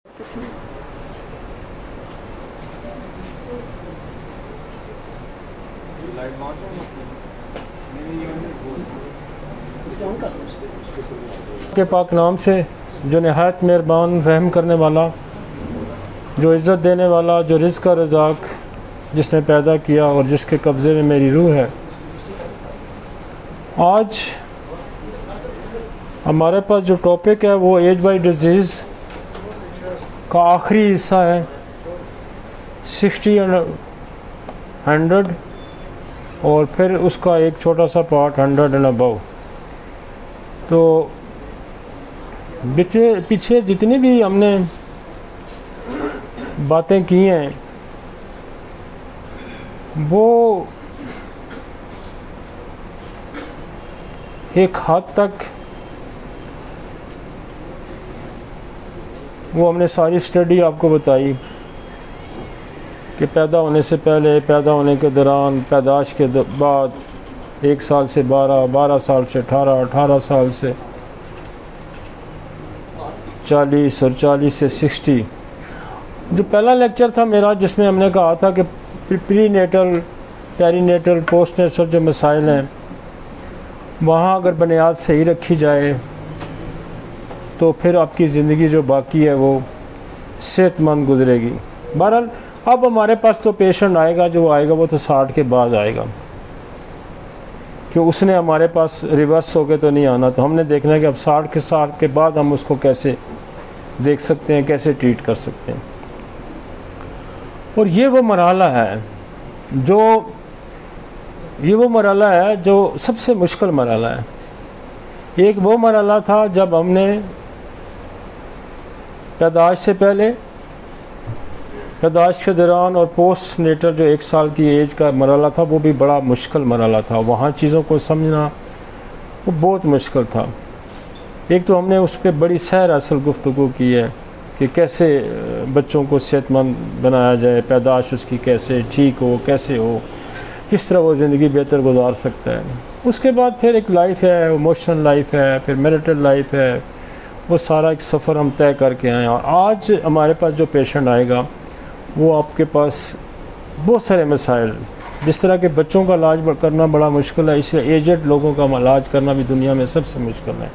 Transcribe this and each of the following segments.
के पाक नाम से जो नहायत मेहरबान रहम करने वाला, जो इज़्ज़त देने वाला, जो रिज़्क़ का रज़ाक जिसने पैदा किया और जिसके कब्ज़े में मेरी रूह है। आज हमारे पास जो टॉपिक है वो एज बाई डिज़ीज़ का आखिरी हिस्सा है, 60 और 100, और फिर उसका एक छोटा सा पार्ट 100 एंड अबव। तो पीछे जितनी भी हमने बातें की हैं वो एक हद तक वो हमने सारी स्टडी आपको बताई कि पैदा होने से पहले, पैदा होने के दौरान, पैदाइश के बाद, 1 साल से 12, 12 साल से 18, 18 साल से 40 और 40 से 60। जो पहला लेक्चर था मेरा जिसमें हमने कहा था कि prenatal, perinatal, postnatal जो मसाइल हैं वहाँ अगर बुनियाद सही रखी जाए तो फिर आपकी ज़िंदगी जो बाकी है वो सेहतमंद गुजरेगी। बहरहाल अब हमारे पास तो पेशेंट आएगा, जो आएगा वो तो 60 के बाद आएगा, क्यों उसने हमारे पास रिवर्स होके तो नहीं आना। तो हमने देखना है कि अब 60 के बाद हम उसको कैसे देख सकते हैं, कैसे ट्रीट कर सकते हैं। और ये वो मरहला है जो सबसे मुश्किल मरहला है। एक वो मरहला था जब हमने पैदाइश से पहले, पैदाइश के दौरान और पोस्ट नेटल जो 1 साल की एज का मरहला था वो भी बड़ा मुश्किल मरहला था। वहाँ चीज़ों को समझना वो बहुत मुश्किल था। एक तो हमने उस पर बड़ी सैर असल गुफ्तगू की है कि कैसे बच्चों को सेहतमंद बनाया जाए, पैदाइश उसकी कैसे ठीक हो, कैसे हो, किस तरह वो ज़िंदगी बेहतर गुजार सकता है। उसके बाद फिर एक लाइफ है, इमोशनल लाइफ है, फिर मैरिटल लाइफ है, वो सारा एक सफ़र हम तय करके आए। और आज हमारे पास जो पेशेंट आएगा वो आपके पास बहुत सारे मसाइल, जिस तरह के बच्चों का इलाज करना बड़ा मुश्किल है, इसलिए एजेड लोगों का इलाज करना भी दुनिया में सबसे मुश्किल है।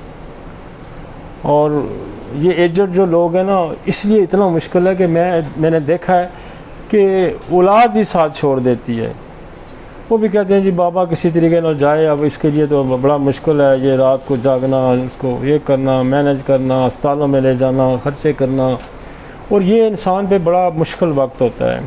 और ये एजेड जो लोग हैं ना, इसलिए इतना मुश्किल है कि मैंने देखा है कि औलाद भी साथ छोड़ देती है। वो भी कहते हैं जी बाबा किसी तरीके ना जाए, अब इसके लिए तो बड़ा मुश्किल है, ये रात को जागना, इसको ये करना, मैनेज करना, अस्पतालों में ले जाना, खर्चे करना, और ये इंसान पे बड़ा मुश्किल वक्त होता है।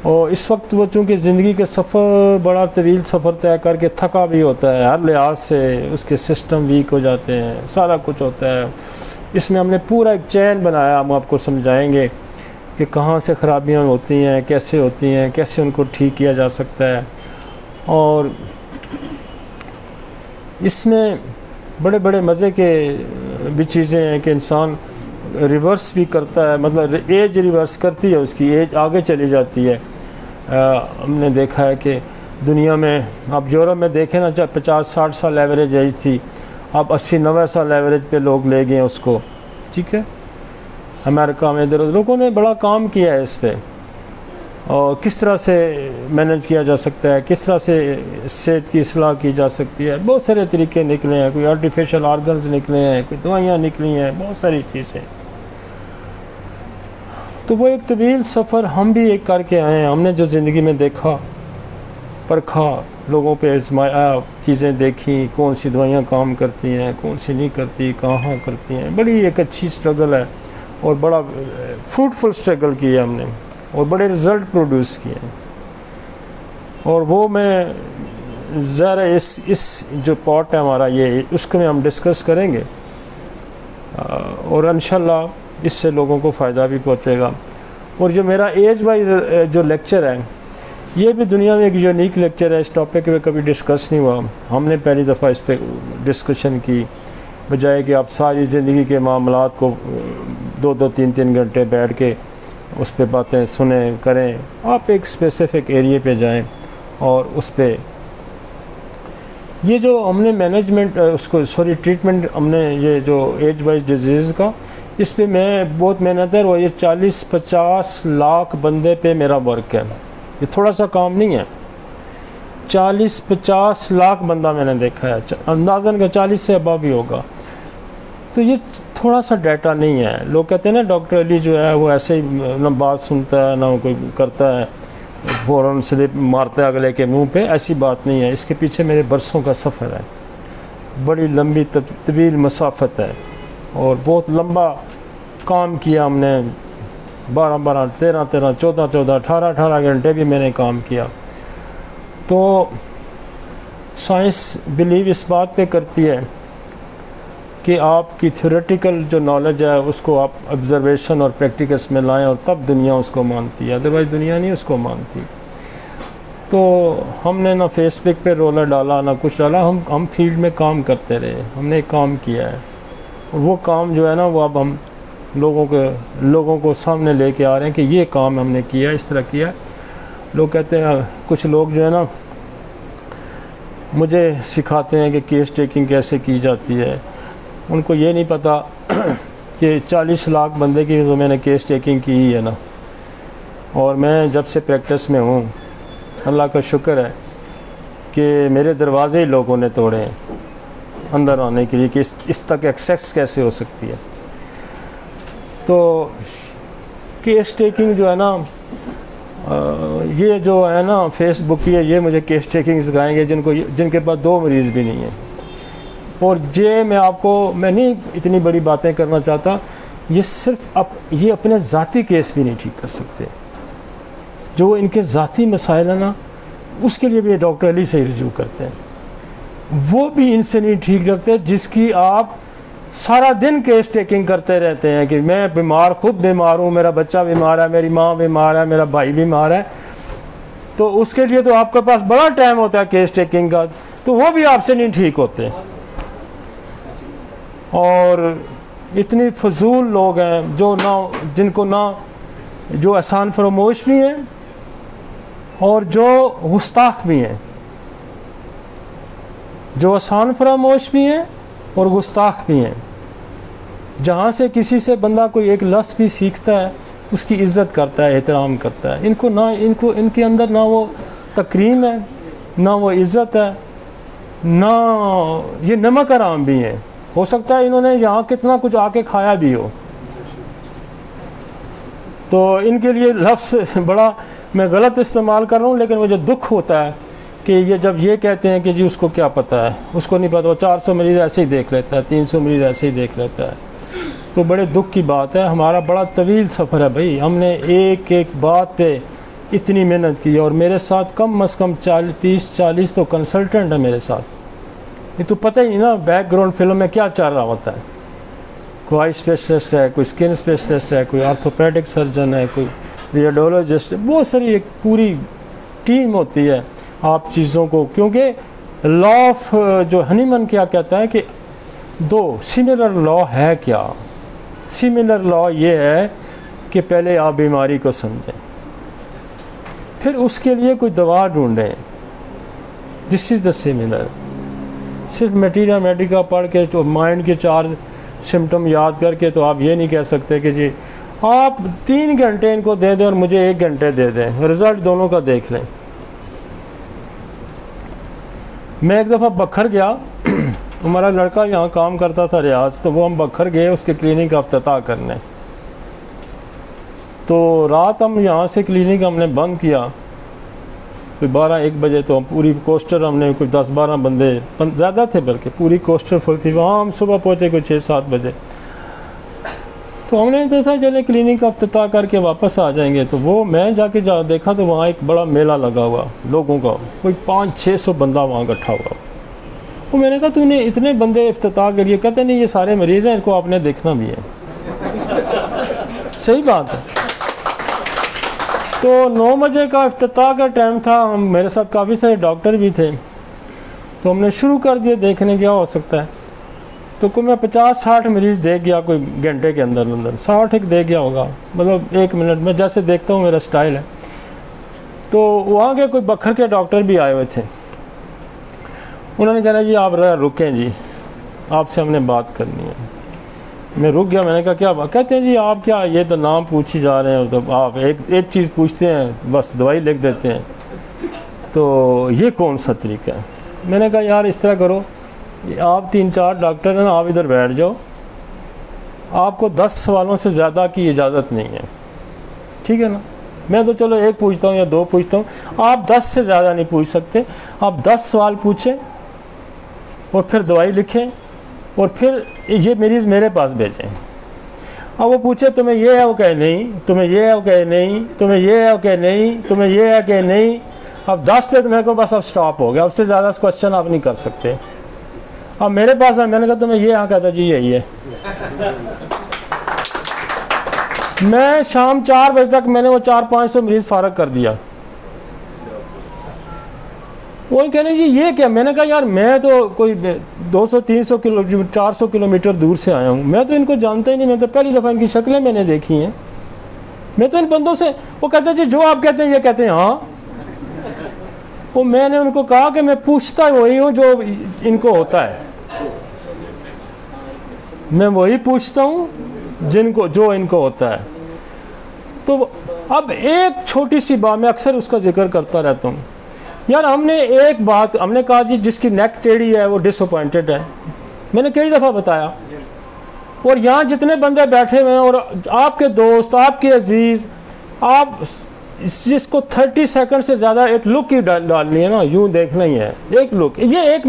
और इस वक्त वो चूँकि ज़िंदगी के सफ़र, बड़ा तवील सफ़र तय करके थका भी होता है, हर लिहाज से उसके सिस्टम वीक हो जाते हैं, सारा कुछ होता है। इसमें हमने पूरा एक चैन बनाया, हम आपको समझाएंगे कि कहाँ से ख़राबियाँ होती हैं, कैसे होती हैं, कैसे उनको ठीक किया जा सकता है। और इसमें बड़े बड़े मज़े के भी चीज़ें हैं कि इंसान रिवर्स भी करता है, मतलब एज रिवर्स करती है, उसकी एज आगे चली जाती है। हमने देखा है कि दुनिया में, आप यूरोप में देखें ना, 50-60 साल एवरेज एज थी, अब 80-90 साल एवरेज पे लोग ले गए उसको, ठीक है। अमेरिका में इधर लोगों ने बड़ा काम किया है इस पर, और किस तरह से मैनेज किया जा सकता है, किस तरह से सेहत की इस्लाह की जा सकती है। बहुत सारे तरीके निकले हैं, कोई आर्टिफिशियल ऑर्गन्स निकले हैं, कोई दवाइयाँ निकली हैं, बहुत सारी चीज़ें। तो वो एक तवील सफ़र हम भी एक करके आए हैं। हमने जो ज़िंदगी में देखा, परखा, लोगों पे आजमाया, चीज़ें देखी, कौन सी दवाइयाँ काम करती हैं, कौन सी नहीं करती, कहाँ करती हैं। बड़ी एक अच्छी स्ट्रगल है और बड़ा फ्रूटफुल स्ट्रगल की है हमने, और बड़े रिज़ल्ट प्रोड्यूस किए हैं। और वो मैं ज़रा इस जो पार्ट है हमारा, ये उसको में हम डिस्कस करेंगे, और इंशाल्लाह इससे लोगों को फ़ायदा भी पहुँचेगा। और जो मेरा एज वाइज जो लेक्चर है, ये भी दुनिया में एक यूनिक लेक्चर है। इस टॉपिक पे कभी डिस्कस नहीं हुआ, हमने पहली दफ़ा इस पर डिस्कशन की, बजाय कि आप सारी ज़िंदगी के मामलात को 2-2, 3-3 घंटे बैठ के उस पर बातें सुने करें। आप एक स्पेसिफ़िक एरिए पे जाएं और उस पर ये जो हमने मैनेजमेंट उसको ट्रीटमेंट हमने, ये जो एज वाइज डिजीज़ का, इस पे मैं बहुत मेहनत है, और ये 40-50 लाख बंदे पे मेरा वर्क है। ये थोड़ा सा काम नहीं है, 40-50 लाख बंदा मैंने देखा है, अंदाज़न का 40 से अबव भी होगा। तो ये थोड़ा सा डाटा नहीं है। लोग कहते हैं ना डॉक्टर अली जो है वो ऐसे ही ना बात सुनता है ना कोई करता है, फ़ौरन स्लिप मारता है अगले के मुंह पे, ऐसी बात नहीं है। इसके पीछे मेरे बरसों का सफ़र है, बड़ी लंबी तवील मसाफत है, और बहुत लंबा काम किया हमने। 12-12, 13-13, 14-14, 18-18 घंटे भी मैंने काम किया। तो साइंस बिलीव इस बात पे करती है कि आपकी थ्योरेटिकल जो नॉलेज है उसको आप ऑब्जर्वेशन और प्रैक्टिकल्स में लाएं, और तब दुनिया उसको मानती है, अदरवाइज़ दुनिया नहीं उसको मानती। तो हमने ना फेसबुक पे रोलर डाला ना कुछ डाला, हम फील्ड में काम करते रहे, हमने काम किया है, और वो काम जो है ना वो अब हम लोगों को सामने लेके आ रहे हैं कि ये काम हमने किया, इस तरह किया। लोग कहते हैं, कुछ लोग जो है ना मुझे सिखाते हैं कि केस टेकिंग कैसे की जाती है। उनको ये नहीं पता कि 40 लाख बंदे की तो मैंने केस टेकिंग की ही है ना। और मैं जब से प्रैक्टिस में हूँ, अल्लाह का शुक्र है कि मेरे दरवाज़े ही लोगों ने तोड़े हैं अंदर आने के लिए कि इस तक एक्सेस कैसे हो सकती है। तो केस टेकिंग जो है ना, ये जो है ना फेसबुक की है, ये मुझे केस टेकिंग सिखाएंगे जिनके पास 2 मरीज़ भी नहीं है। और मैं नहीं इतनी बड़ी बातें करना चाहता, ये सिर्फ ये अपने ज़ाती केस भी नहीं ठीक कर सकते। जो इनके ज़ाती मसाइल है ना, उसके लिए भी डॉक्टर अली से ही रजू करते हैं, वो भी इनसे नहीं ठीक रखते। जिसकी आप सारा दिन केस टेकिंग करते रहते हैं कि मैं बीमार, खुद बीमार हूँ, मेरा बच्चा बीमार है, मेरी माँ बीमार है, मेरा भाई बीमार है, तो उसके लिए तो आपके पास बड़ा टाइम होता है केस टेकिंग का, तो वो भी आपसे नहीं ठीक होते। और इतनी फजूल लोग हैं जिनको जो आसान फरामोश भी हैं और जो गुस्ताख भी हैं, जो आसान फरामोश भी हैं और गुस्ताख भी हैं। जहाँ से किसी से बंदा कोई एक लफ्ज़ भी सीखता है, उसकी इज़्ज़त करता है, एहतराम करता है। इनके अंदर ना वो तकरीम है, ना वो इज़्ज़त है, ना ये नमक हराम भी हैं। हो सकता है इन्होंने यहाँ कितना कुछ आके खाया भी हो। तो इनके लिए लफ्ज़ बड़ा मैं गलत इस्तेमाल कर रहा हूँ, लेकिन मुझे दुख होता है कि ये जब ये कहते हैं कि जी उसको क्या पता है, उसको नहीं पता, वो 400 मरीज़ ऐसे ही देख लेता है, 300 मरीज़ ऐसे ही देख लेता है। तो बड़े दुख की बात है। हमारा बड़ा तवील सफ़र है भाई, हमने एक एक बात पे इतनी मेहनत की, और मेरे साथ कम अज़ कम 30-40 तो कंसल्टेंट है मेरे साथ। ये तो पता ही नहीं ना बैकग्राउंड फिल्म में क्या चल रहा होता है। कोई आई स्पेशलिस्ट है, कोई स्किन स्पेशलिस्ट है, कोई आर्थोपेडिक सर्जन है, कोई रेडियोलॉजिस्ट है, बहुत सारी एक पूरी टीम होती है आप चीज़ों को। क्योंकि लॉ ऑफ जो हनीमन क्या कहता है कि 2 सिमिलर लॉ है। क्या सिमिलर लॉ ये है कि पहले आप बीमारी को समझें, फिर उसके लिए कोई दवा ढूंढें। This is the similar. सिर्फ मटीरिया मेडिका पढ़ के तो माइंड के 4 सिम्टम याद करके तो आप ये नहीं कह सकते कि जी आप 3 घंटे इनको दे दें और मुझे 1 घंटे दे दें, रिज़ल्ट दोनों का देख लें। मैं एक दफ़ा बखर गया, हमारा लड़का यहाँ काम करता था रियाज, तो वो हम बखर गए उसके क्लिनिक का इफ्तिताह करने। तो रात हम यहाँ से क्लिनिक हमने बंद किया कोई 12-1 बजे। तो पूरी कोस्टर हमने कोई 10-12 बंदे, ज़्यादा थे बल्कि, पूरी कोस्टर फुल थी। वहाँ हम सुबह पहुँचे कोई 6-7 बजे। तो हमने तो था चले क्लिनिक का इफ्तिताह करके वापस आ जाएंगे। तो वो मैं जाके देखा तो वहाँ एक बड़ा मेला लगा हुआ लोगों का, कोई 500-600 बंदा वहाँ इकट्ठा हुआ। वो मैंने कहा तूने इतने बंदे इफ्तिताह के लिए? कहते नहीं ये सारे मरीज़ हैं, इनको आपने देखना भी है। सही बात है। तो 9 बजे का इफ्तिताह का टाइम था, हम मेरे साथ काफ़ी सारे डॉक्टर भी थे, तो हमने शुरू कर दिया देखने क्या हो सकता है। तो कोई मैं 50-60 मरीज़ देख गया कोई घंटे के अंदर 60 एक देख गया होगा, मतलब 1 मिनट में जैसे देखता हूँ मेरा स्टाइल है। तो वहाँ के कोई बखर के डॉक्टर भी आए हुए थे। उन्होंने कहा जी आप रुकें जी, आपसे हमने बात करनी है। मैं रुक गया, मैंने कहा क्या बात? कहते हैं जी आप क्या ये तो नाम पूछ ही जा रहे हैं, तो आप एक चीज़ पूछते हैं बस दवाई लिख देते हैं, तो ये कौन सा तरीका है? मैंने कहा यार इस तरह करो, आप 3-4 डॉक्टर हैं ना, आप इधर बैठ जाओ, आपको 10 सवालों से ज़्यादा की इजाज़त नहीं है, ठीक है ना? मैं तो चलो 1 पूछता हूँ या 2 पूछता हूँ, आप 10 से ज़्यादा नहीं पूछ सकते। आप 10 सवाल पूछें और फिर दवाई लिखें और फिर ये मरीज़ मेरे पास भेजें। अब वो पूछे तुम्हें ये है, वो कहे नहीं, तुम्हें ये है, वो कहे नहीं, तुम्हें ये है, वो कहे नहीं, तुम्हें ये है, कहे नहीं। अब 10 पे तो मेरे को बस अब स्टॉप हो गया, अब से ज़्यादा क्वेश्चन आप नहीं कर सकते। अब मेरे पास है, मैंने कहा तुम्हें ये, हाँ कहता जी यही है। मैं शाम 4 बजे तक मैंने वो 400-500 मरीज़ फारग कर दिया। वो कहने जी ये क्या? मैंने कहा यार मैं तो कोई 200-300 किलोमीटर 400 किलोमीटर दूर से आया हूँ, मैं तो इनको जानता ही नहीं, मैं तो पहली दफ़ा इनकी शक्लें मैंने देखी हैं, मैं तो इन बंदों से। वो कहते जी जो आप कहते हैं ये कहते हैं हाँ। वो मैंने उनको कहा कि मैं पूछता वही हूँ जो इनको होता है, मैं वही पूछता हूँ जिनको जो इनको होता है। तो अब एक छोटी सी बात मैं अक्सर उसका जिक्र करता रहता हूँ यार, हमने एक बात हमने कहा जी जिसकी नेक टेढ़ी है वो डिसअपॉइंटेड है, मैंने कई दफ़ा बताया। और यहाँ जितने बंदे बैठे हुए हैं और आपके दोस्त, आपके अजीज़, आप जिसको 30 सेकंड से ज़्यादा एक लुक ही डालनी है ना, यूँ देखना ही है एक लुक। ये एक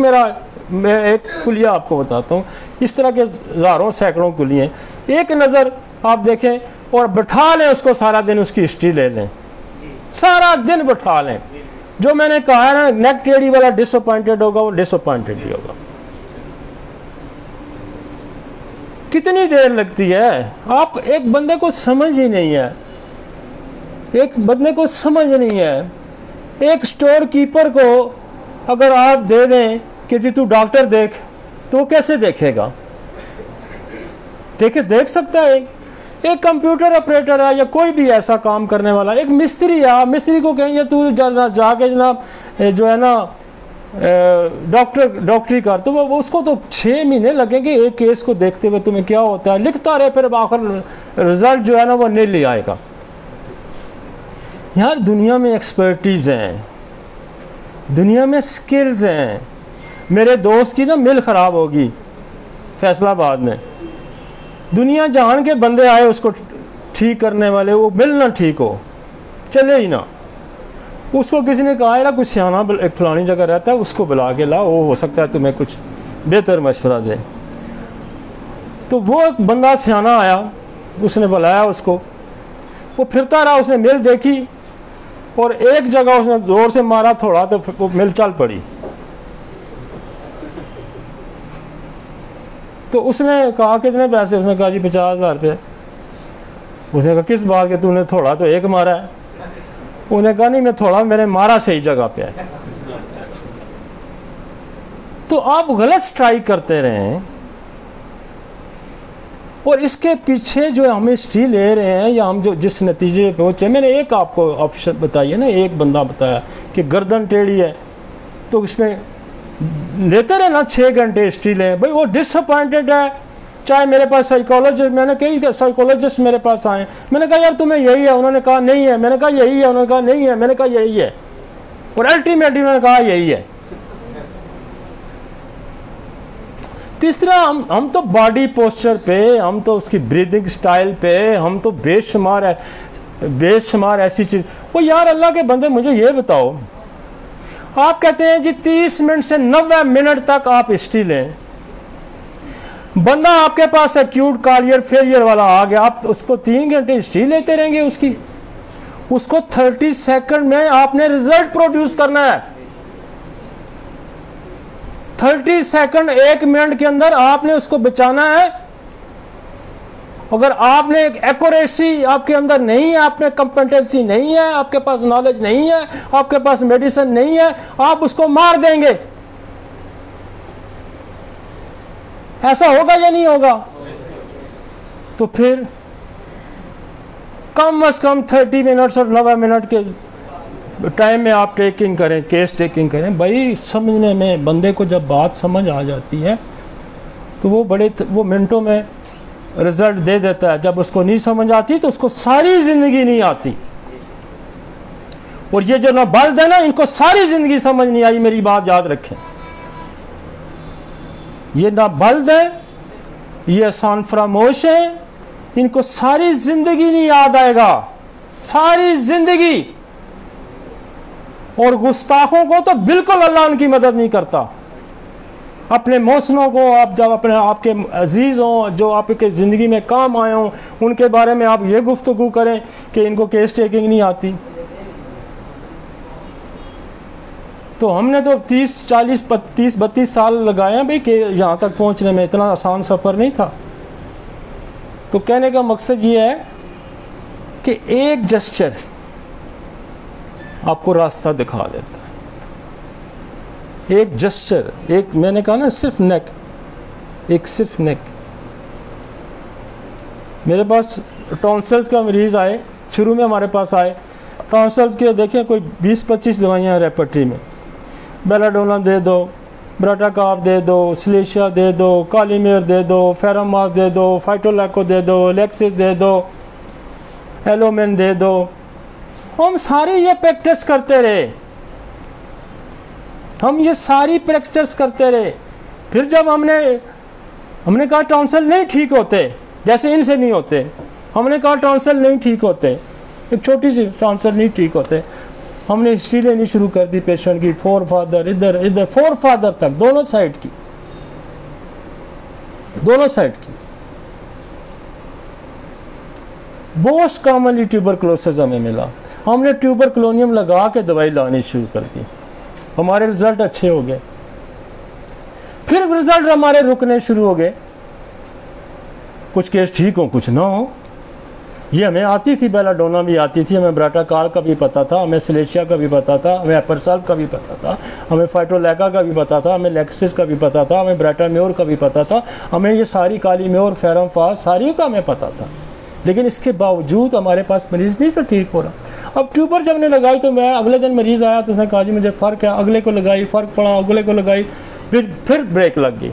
मैं एक कुलिया आपको बताता हूँ, इस तरह के हज़ारों सैकड़ों कुलिए हैं। एक नज़र आप देखें और बैठा लें उसको, सारा दिन उसकी हिस्ट्री ले लें, सारा दिन बैठा लें। जो मैंने कहा है ना नेक टेढ़ी वाला डिसअपॉइंटेड होगा, वो डिसअपॉइंटेड ही होगा। कितनी देर लगती है? आप एक बंदे को समझ ही नहीं है, एक बंदे को समझ नहीं है। एक स्टोर कीपर को अगर आप दे दें कि जी तू डॉक्टर देख, तो वो कैसे देखेगा? देख सकता है? एक कंप्यूटर ऑपरेटर है या कोई भी ऐसा काम करने वाला, एक मिस्त्री है, आप मिस्त्री को कहेंगे तू जाके जनाब जो है ना डॉक्टरी कर, तो वो उसको तो 6 महीने लगेंगे एक केस को देखते हुए, तुम्हें क्या होता है लिखता रहे, फिर आखिर रिजल्ट जो है ना वो नहीं ले आएगा। यार दुनिया में एक्सपर्टीज़ हैं, दुनिया में स्किल्स हैं। मेरे दोस्त की ना मिल ख़राब होगी फैसलाबाद में, दुनिया जहान के बंदे आए उसको ठीक करने वाले, वो मिल ना ठीक हो, चले ही ना। उसको किसी ने कहा यार कुछ सियाना एक फलानी जगह रहता है, उसको बुला के ला, वो हो सकता है तुम्हें कुछ बेहतर मशवरा दे। तो वो एक बंदा सियाना आया, उसने बुलाया उसको, वो फिरता रहा, उसने मिल देखी और एक जगह उसने जोर से मारा थोड़ा, तो वो मिल चल पड़ी। तो उसने कहा कितने पैसे? उसने कहा जी 50,000 रुपये। उसने कहा किस बात के, तूने थोड़ा तो एक मारा है? उन्हें कहा नहीं मैं थोड़ा, मैंने मारा सही जगह पे है। तो आप गलत स्ट्राइक करते रहें और इसके पीछे जो हम हिस्ट्री ले रहे हैं या हम जो जिस नतीजे पे पहुंचे, मैंने एक आपको ऑप्शन बताइए ना, एक बंदा बताया कि गर्दन टेढ़ी है, तो इसमें लेते रहे ना 6 घंटे हिस्ट्री लें भाई, वो डिसअपॉइंटेड है। चाहे मेरे पास साइकोलॉजिस्ट, मैंने कई साइकोलॉजिस्ट मेरे पास आए, मैंने कहा यार तुम्हें यही है, उन्होंने कहा नहीं है, मैंने कहा यही है, उन्होंने कहा नहीं है, मैंने कहा यही है, और अल्टीमेटली उन्होंने कहा यही है। तीसरा हम तो बॉडी पोस्चर पे, हम तो उसकी ब्रीदिंग स्टाइल पे, हम तो बेशुमार ऐसी चीज़। वो यार अल्लाह के बंदे मुझे ये बताओ, आप कहते हैं जी 30 मिनट से 90 मिनट तक आप हिस्ट्री लें, बंदा आपके पास एक्यूट कार्डियक फेलियर वाला आ गया, आप उसको 3 घंटे हिस्ट्री लेते रहेंगे उसकी? उसको 30 सेकंड में आपने रिजल्ट प्रोड्यूस करना है। 30 सेकंड 1 मिनट के अंदर आपने उसको बचाना है। अगर आपने एक एक्यूरेसी आपके अंदर नहीं है, आप में कंपेटेंसी नहीं है, आपके पास नॉलेज नहीं है, आपके पास मेडिसिन नहीं है, आप उसको मार देंगे। ऐसा होगा या नहीं होगा? तो फिर कम से कम 30 मिनट्स और 90 मिनट के टाइम में आप टेकिंग करें, केस टेकिंग करें। भाई समझने में, बंदे को जब बात समझ आ जाती है तो वो मिनटों में रिजल्ट दे देता है, जब उसको नहीं समझ आती तो उसको सारी ज़िंदगी नहीं आती। और ये जो नाबल्द है ना, इनको सारी ज़िंदगी समझ नहीं आई, मेरी बात याद रखें। ये नाबल्द है, ये आसान फरामोश है, इनको सारी ज़िंदगी नहीं याद आएगा, सारी ज़िंदगी। और गुस्ताखों को तो बिल्कुल अल्लाह उनकी मदद नहीं करता। अपने मोहसिनों को आप जब अपने आपके अजीज़ हों, जो आपके ज़िंदगी में काम आए हों, उनके बारे में आप ये गुफ्तगू करें कि इनको केस टेकिंग नहीं आती। तो हमने तो 30, 40, 30, 32 साल लगाए हैं भाई कि यहाँ तक पहुँचने में, इतना आसान सफ़र नहीं था। तो कहने का मकसद ये है कि एक जेस्चर आपको रास्ता दिखा देता है। एक जेस्चर, एक मैंने कहा ना सिर्फ नेक, एक सिर्फ नेक। मेरे पास टॉन्सिल्स का मरीज़ आए, शुरू में हमारे पास आए टॉन्सिल्स के, देखिए कोई 20-25 दवाइयाँ रेपर्टरी में, बेलाडोना दे दो, ब्राटाकाप दे दो, सिलेशिया दे दो, कालीमेर दे दो, फेरामास दे दो, फाइटोलैको दे दो, लेक्सिस दे दो, एलोमेन दे दो। हम सारी ये प्रैक्टिस करते रहे, हम ये सारी प्रैक्टिस करते रहे। फिर जब हमने कहा टॉन्सिल नहीं ठीक होते, जैसे इनसे नहीं होते, हमने कहा टॉन्सिल नहीं ठीक होते, एक छोटी सी टॉन्सिल नहीं ठीक होते, हमने हिस्ट्री लेनी शुरू कर दी पेशेंट की, फोर फादर इधर इधर, फोर फादर तक, दोनों साइड की, दोनों साइड की। मोस्ट कॉमनली ट्यूबरकुलोसिस हमें मिला, हमने ट्यूबरकुलोनियम लगा के दवाई लानी शुरू कर दी, हमारे रिजल्ट अच्छे हो गए। फिर रिजल्ट हमारे रुकने शुरू हो गए, कुछ केस ठीक हो कुछ ना हो। ये हमें आती थी, बेलाडोना भी आती थी, हमें ब्राटाकार का भी पता था, हमें सिलेशिया का भी पता था, हमें एपरसाल्प का भी पता था, हमें फाइटोलैका का भी पता था, हमें लेक्सिस का भी पता था, हमें ब्राटाम्योर का भी पता था, हमें ये सारी कालीम्योर, फेरमफास सारी का हमें पता था। लेकिन इसके बावजूद हमारे पास मरीज़ नहीं तो ठीक हो रहा। अब ट्यूबर जब ने लगाई तो मैं अगले दिन मरीज़ आया तो उसने कहा जी मुझे फ़र्क है, अगले को लगाई फ़र्क पड़ा, अगले को लगाई, फिर ब्रेक लग गई।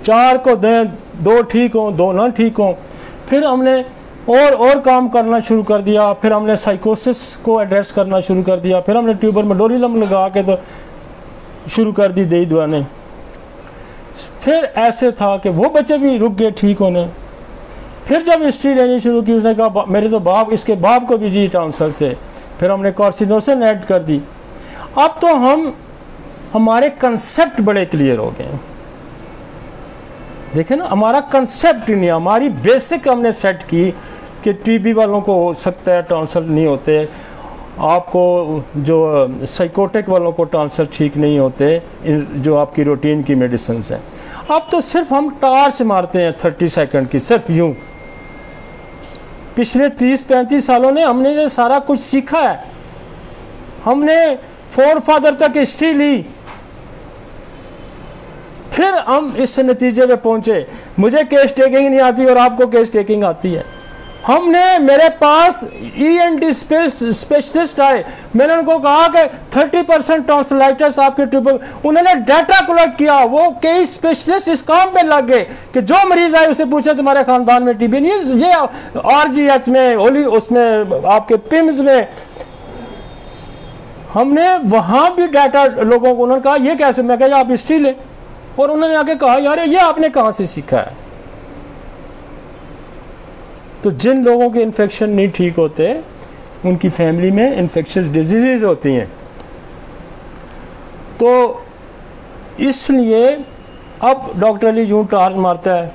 4 को दें, 2 ठीक हों, 2 ना ठीक हों। फिर हमने और काम करना शुरू कर दिया, फिर हमने साइकोसिस को एड्रेस करना शुरू कर दिया, फिर हमने ट्यूबर में डोरिलम लगा के तो शुरू कर दी दही दवाने। फिर ऐसे था कि वो बच्चे भी रुक गए ठीक होने। फिर जब हिस्ट्री लेनी शुरू की, उसने कहा मेरे तो बाप, इसके बाप को भी जी टॉन्सिल थे। फिर हमने कार्सिनोसिन ऐड कर दी। अब तो हमारे कंसेप्ट बड़े क्लियर हो गए। देखें ना, हमारा कंसेप्ट ही नहीं, हमारी बेसिक हमने सेट की कि टीबी वालों को हो सकता है टॉन्सिल नहीं होते, आपको जो साइकोटिक वालों को टॉन्सिल ठीक नहीं होते, जो आपकी रूटीन की मेडिसिन है। अब तो सिर्फ हम टार्च मारते हैं 30 सेकंड की, सिर्फ यूं। पिछले 30-35 सालों ने हमने ये सारा कुछ सीखा है, हमने फोर फादर तक हिस्ट्री ली, फिर हम इस नतीजे पे पहुंचे। मुझे केस टेकिंग नहीं आती और आपको केस टेकिंग आती है। मेरे पास ENT स्पेशलिस्ट आए, मैंने उनको कहा कि 30% टॉन्सिलाइटिस आपके ट्यूबर, उन्होंने डाटा कलेक्ट किया, वो कई स्पेशलिस्ट इस काम पे लग गए कि जो मरीज आए उसे पूछे तुम्हारे खानदान में टीबी नहीं है, ये RGH में होली उसमें आपके पिम्स में। हमने वहां भी डाटा लोगों को, उन्होंने कहा ये कैसे, मैं कहा आप हिस्ट्री ले, और उन्होंने आके कहा यार ये आपने कहाँ से सीखा है। तो जिन लोगों के इन्फेक्शन नहीं ठीक होते उनकी फैमिली में इन्फेक्शियस डिजीज़ होती हैं। तो इसलिए अब डॉक्टर अली यूँ टार्च मारता है,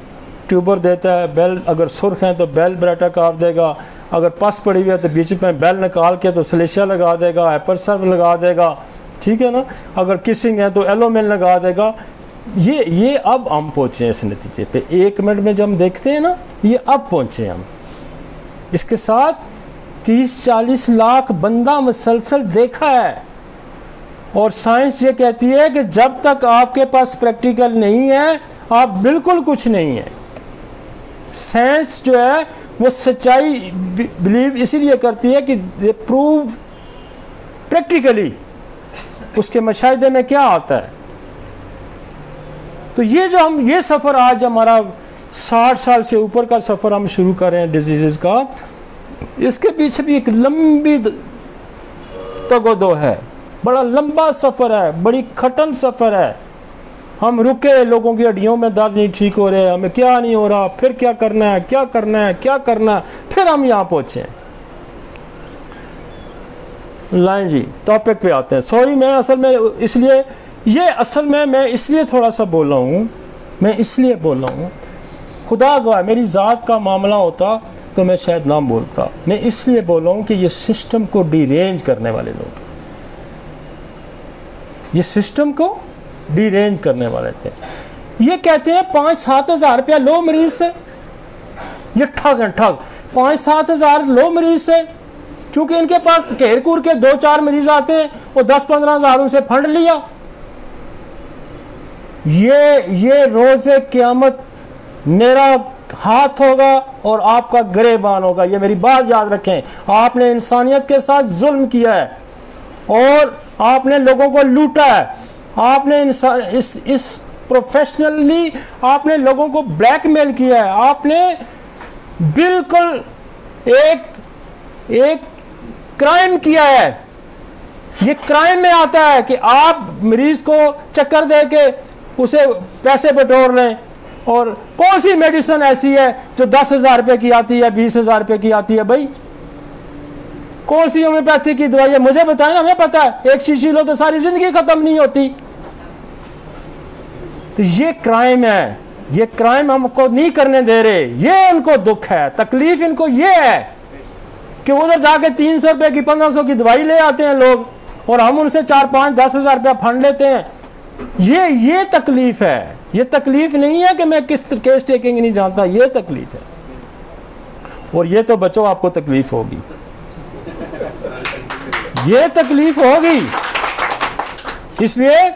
ट्यूबर देता है, बेल अगर सुर्ख हैं तो बेल ब्राटाकाप देगा, अगर पस पड़ी हुई है तो बीच में बेल निकाल के तो सिलेशिया लगा देगा, एपरसर्व लगा देगा, ठीक है ना, अगर किसिंग है तो एलोमेन लगा देगा। ये अब हम पहुँचे हैं इस नतीजे पे। 1 मिनट में जब हम देखते हैं ना, ये अब पहुँचे हम। इसके साथ 30-40 लाख बंदा मुसलसल देखा है, और साइंस ये कहती है कि जब तक आपके पास प्रैक्टिकल नहीं है आप बिल्कुल कुछ नहीं है। साइंस जो है वो सच्चाई बिलीव इसीलिए करती है कि दे प्रूव प्रैक्टिकली उसके मुशाहिदे में क्या आता है। तो ये जो हम ये सफ़र आज हमारा 60 साल से ऊपर का सफ़र हम शुरू कर रहे हैं डिजीज़ का, इसके पीछे भी एक लंबी तगोदो है, बड़ा लंबा सफ़र है, बड़ी कठिन सफ़र है। हम रुके, लोगों की हड्डियों में दर्द नहीं ठीक हो रहे, हमें क्या नहीं हो रहा, फिर क्या करना है, क्या करना है, क्या करना है, फिर हम यहाँ पहुँचे। लाइन जी, टॉपिक पे आते हैं। सॉरी, मैं असल में इसलिए मैं इसलिए थोड़ा सा बोल रहा हूँ, मैं इसलिए बोल रहा हूँ, खुदा गवाह मेरी ज़ात का मामला होता तो मैं शायद ना बोलता। मैं इसलिए बोल रहा हूँ कि ये सिस्टम को डिरेंज करने वाले लोग, ये सिस्टम को डिरेंज करने वाले थे। ये कहते हैं 5-7 हज़ार रुपया लो मरीज से, ये ठग हैं, ठग। 5-7 हज़ार लो मरीज से, क्योंकि इनके पास घेर कूर के 2-4 मरीज आते हैं, वो 10-15 हज़ार उनसे फंड लिया। ये रोज़े क़यामत मेरा हाथ होगा और आपका गिरेबान होगा। ये मेरी बात याद रखें। आपने इंसानियत के साथ जुल्म किया है और आपने लोगों को लूटा है, आपने इस प्रोफेशनली आपने लोगों को ब्लैकमेल किया है, आपने बिल्कुल एक क्राइम किया है। ये क्राइम में आता है कि आप मरीज को चक्कर दे के उसे पैसे बटोर लें। और कौन सी मेडिसिन ऐसी है जो 10,000 रुपये की आती है, 20,000 रुपये की आती है? भाई कौन सी होम्योपैथी की दवाई है? मुझे बताएं ना, हमें पता है। एक शीशी लो तो सारी जिंदगी खत्म नहीं होती। तो ये क्राइम है, ये क्राइम हमको नहीं करने दे रहे। ये उनको दुख है, तकलीफ इनको ये है कि उधर जाके 300 रुपये की 1500 की दवाई ले आते हैं लोग और हम उनसे 4-5-10 हज़ार रुपया फंड लेते हैं। ये तकलीफ है। ये तकलीफ नहीं है कि मैं किस केस टेकिंग नहीं जानता, ये तकलीफ है। और ये तो बच्चों आपको तकलीफ होगी, ये तकलीफ होगी, इसलिए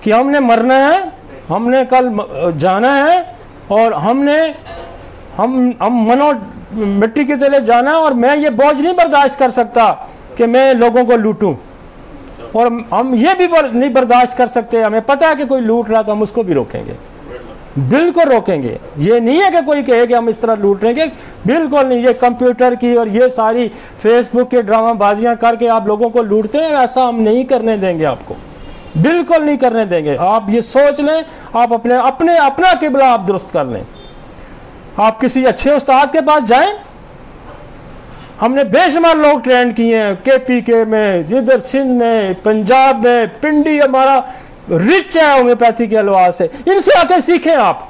कि हमने मरना है, हमने कल जाना है और हम मनो मिट्टी के तले जाना है। और मैं ये बोझ नहीं बर्दाश्त कर सकता कि मैं लोगों को लूटूं, और हम ये भी नहीं बर्दाश्त कर सकते। हमें पता है कि कोई लूट रहा तो हम उसको भी रोकेंगे, बिल्कुल रोकेंगे। ये नहीं है कि कोई कहे कि हम इस तरह लूट रहे हैं, बिल्कुल नहीं। ये कंप्यूटर की और ये सारी फेसबुक के ड्रामाबाजियां करके आप लोगों को लूटते हैं, ऐसा हम नहीं करने देंगे, आपको बिल्कुल नहीं करने देंगे। आप ये सोच लें, आप अपना किबला आप दुरुस्त कर लें। आप किसी अच्छे उस्ताद के पास जाएं। हमने बेशुमार लोग ट्रेंड किए हैं, KPK में, इधर सिंध में, पंजाब में, पिंडी हमारा रिच है होम्योपैथी के अल्फाज से। इनसे आके सीखें आप,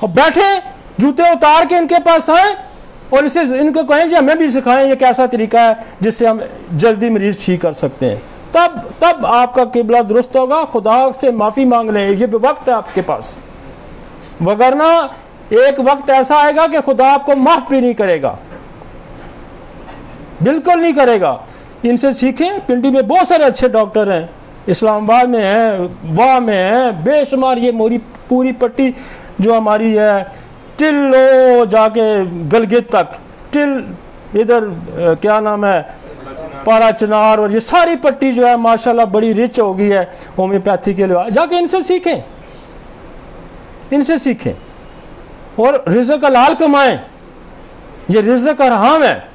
और बैठे जूते उतार के इनके पास आए और इसे इनको कहें कि हमें भी सिखाएं ये कैसा तरीका है जिससे हम जल्दी मरीज ठीक कर सकते हैं। तब आपका किबला दुरुस्त होगा। खुदा से माफ़ी मांग लें, ये वक्त है आपके पास, वगरना एक वक्त ऐसा आएगा कि खुदा आपको माफ़ भी नहीं करेगा, बिल्कुल नहीं करेगा। इनसे सीखें। पिंडी में बहुत सारे अच्छे डॉक्टर हैं, इस्लामाबाद में हैं, वाह में हैं, बेशुमार। ये मोरी पूरी पट्टी जो हमारी है, टिल्लो जाके गलगित तक, टिल इधर क्या नाम है, पारा चिनार, और ये सारी पट्टी जो है माशाल्लाह बड़ी रिच हो गई है होम्योपैथी के लिए। जाके इनसे सीखें, इनसे सीखें और रिज़्क़ हलाल कमाएं। ये रिज़्क़ हराम है,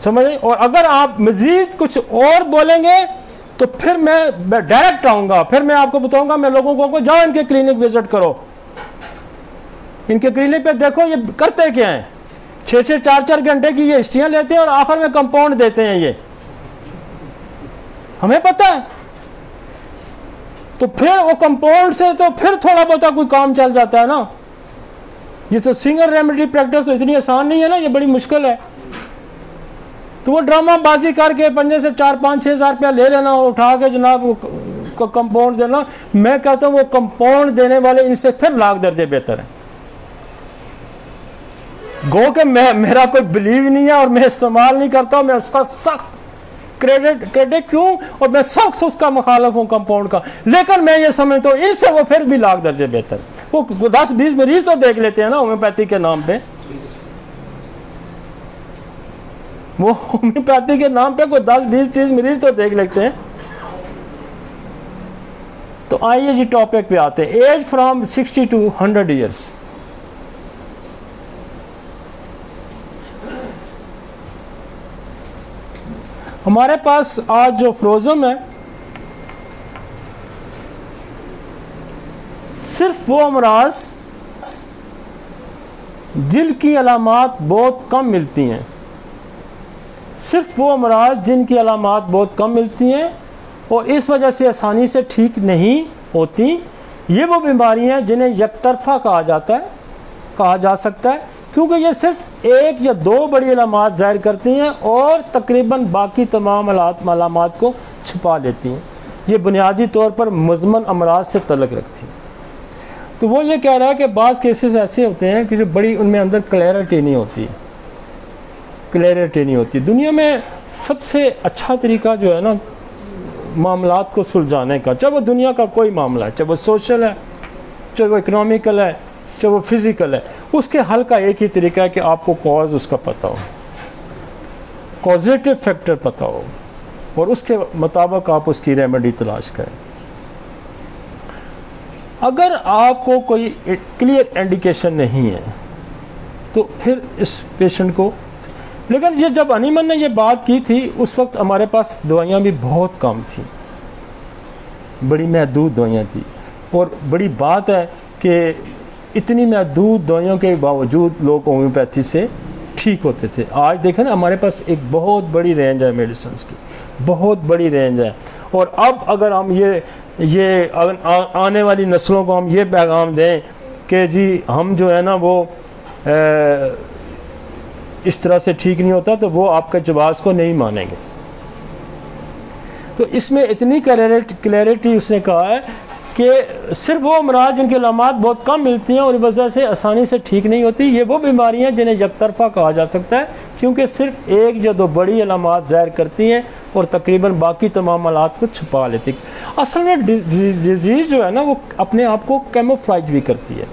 समझे। और अगर आप मजीद कुछ और बोलेंगे तो फिर मैं डायरेक्ट आऊँगा, फिर मैं आपको बताऊँगा। मैं लोगों को जाओ इनके क्लिनिक विजिट करो, इनके क्लिनिक पे देखो ये करते क्या हैं। 6-6, 4-4 घंटे की ये हिस्ट्रियाँ लेते हैं और आखिर में कंपाउंड देते हैं। ये हमें पता है। तो फिर वो कंपाउंड से तो फिर थोड़ा बहुत कोई काम चल जाता है ना। ये तो सिंगल रेमेडी प्रैक्टिस तो इतनी आसान नहीं है ना, ये बड़ी मुश्किल है। तो वो ड्रामाबाजी करके पंजे से 4-5-6 हज़ार रुपया ले लेना और उठा के जनाब को कंपाउंड देना। मैं कहता हूँ वो कंपाउंड देने वाले इनसे फिर लाख दर्जे बेहतर है। गो के मेरा कोई बिलीव नहीं है और मैं इस्तेमाल नहीं करता हूँ, मैं उसका सख्त क्रेडिट क्यों, और मैं सख्त उसका मुखालफ हूँ कंपाउंड का। लेकिन मैं ये समझता हूँ इनसे वो फिर भी लाख दर्जे बेहतर। वो 10-20 मरीज तो देख लेते हैं ना होम्योपैथी के नाम पे। वो होम्योपैथी के नाम पे कोई 10-20-30 मरीज तो देख लेते हैं। तो आइए जी टॉपिक पे आते हैं, एज फ्रॉम 60 to 100 ईयर्स। हमारे पास आज जो फ्रोजम है, सिर्फ वो अमराज जिनकी अलामात बहुत कम मिलती हैं, सिर्फ वो अमराज जिनकी अलामात बहुत कम मिलती हैं और इस वजह से आसानी से ठीक नहीं होती, ये वो बीमारियां हैं जिन्हें यकतरफा कहा जा सकता है, क्योंकि ये सिर्फ एक या दो बड़ी अलामात ज़ाहिर करती हैं और तकरीबन बाकी तमाम अलामात को छुपा लेती हैं। ये बुनियादी तौर पर मुज़मन अमराज से तल्लुक़ रखती हैं। तो वो ये कह रहा है कि बाज़ केसेस ऐसे होते हैं कि जो बड़ी उनमें अंदर क्लैरिटी नहीं होती। दुनिया में सबसे अच्छा तरीका जो है ना मामलात को सुलझाने का, चाहे वो दुनिया का कोई मामला है, चाहे वो सोशल है, चाहे वो इकोनॉमिकल है, चाहे वो फिज़िकल है, उसके हल का एक ही तरीका है कि आपको कॉज उसका पता हो, कॉजेटिव फैक्टर पता हो और उसके मुताबिक आप उसकी रेमेडी तलाश करें। अगर आपको कोई क्लियर इंडिकेशन नहीं है तो फिर इस पेशेंट को, लेकिन ये जब अनीमन ने ये बात की थी उस वक्त हमारे पास दवाइयाँ भी बहुत कम थी, बड़ी महदूद दवाइयाँ थी। और बड़ी बात है कि इतनी महदूद दवाइयों के बावजूद लोग होम्योपैथी से ठीक होते थे। आज देखें ना, हमारे पास एक बहुत बड़ी रेंज है मेडिसिन की, बहुत बड़ी रेंज है। और अब अगर हम ये आने वाली नस्लों को हम ये पैगाम दें कि जी हम जो है ना वो इस तरह से ठीक नहीं होता, तो वो आपके जवाब को नहीं मानेंगे। तो इसमें इतनी क्लैरिटी उसने कहा है कि सिर्फ वो अमराज जिनकी अलामात बहुत कम मिलती हैं और इस वजह से आसानी से ठीक नहीं होती, ये वो बीमारियां हैं जिन्हें यकतरफा कहा जा सकता है, क्योंकि सिर्फ एक या दो बड़ी अलामात ज़ाहिर करती हैं और तकरीबन बाकी तमाम हालात को छुपा लेती है। असल में डिजीज़ जो है ना वो अपने आप को कैमोफ्लेज भी करती है।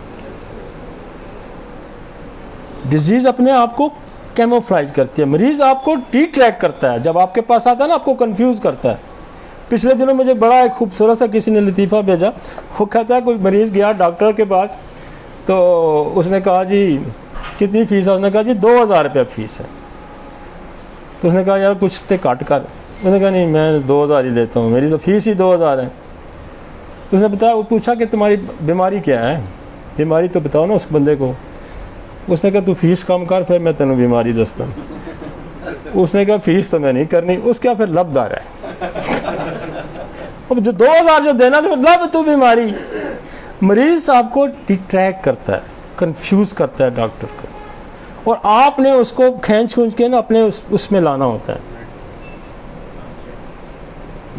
डिजीज़ अपने आप को कैमोफ्लेज करती है। मरीज़ आपको डिट्रैक्ट करता है, जब आपके पास आता है ना आपको कंफ्यूज करता है। पिछले दिनों मुझे बड़ा एक खूबसूरत सा किसी ने लतीफ़ा भेजा, वो कहता है कोई मरीज़ गया डॉक्टर के पास, तो उसने कहा जी कितनी फ़ीस है, उसने कहा जी 2000 रुपया फ़ीस है। तो उसने कहा यार कुछ तो काट कर, उसने कहा नहीं मैं 2000 ही लेता हूँ, मेरी तो फ़ीस ही 2000 है। उसने बताया, वो पूछा कि तुम्हारी बीमारी क्या है, बीमारी तो बताओ ना उस बंदे को। उसने कहा तू फ़ीस कम कर फिर मैं तेनों बीमारी दसता। उसने कहा फ़ीस तो मैं नहीं करनी, उसका फिर लबदार है अब जो 2000 जो देना तो लब तू बीमारी। मरीज आपको डिट्रैक्ट करता है, कंफ्यूज करता है डॉक्टर को, और आपने उसको खींच के ना अपने उसमें लाना होता है।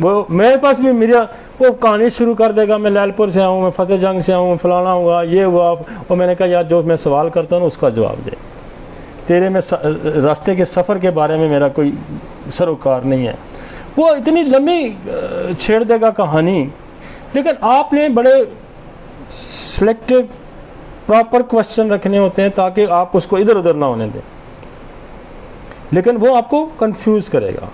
वो मेरे पास भी मेरा वो कहानी शुरू कर देगा, मैं लैलपुर से आऊँ, मैं फतेह जंग से आऊँ, फलाना हुआ, ये हुआ। और मैंने कहा यार जो मैं सवाल करता हूँ उसका जवाब दे, तेरे में रास्ते के सफ़र के बारे में मेरा कोई सरोकार नहीं है। वो इतनी लंबी छेड़ देगा कहानी, लेकिन आपने बड़े सिलेक्टिव प्रॉपर क्वेश्चन रखने होते हैं ताकि आप उसको इधर उधर ना होने दें। लेकिन वो आपको कंफ्यूज करेगा,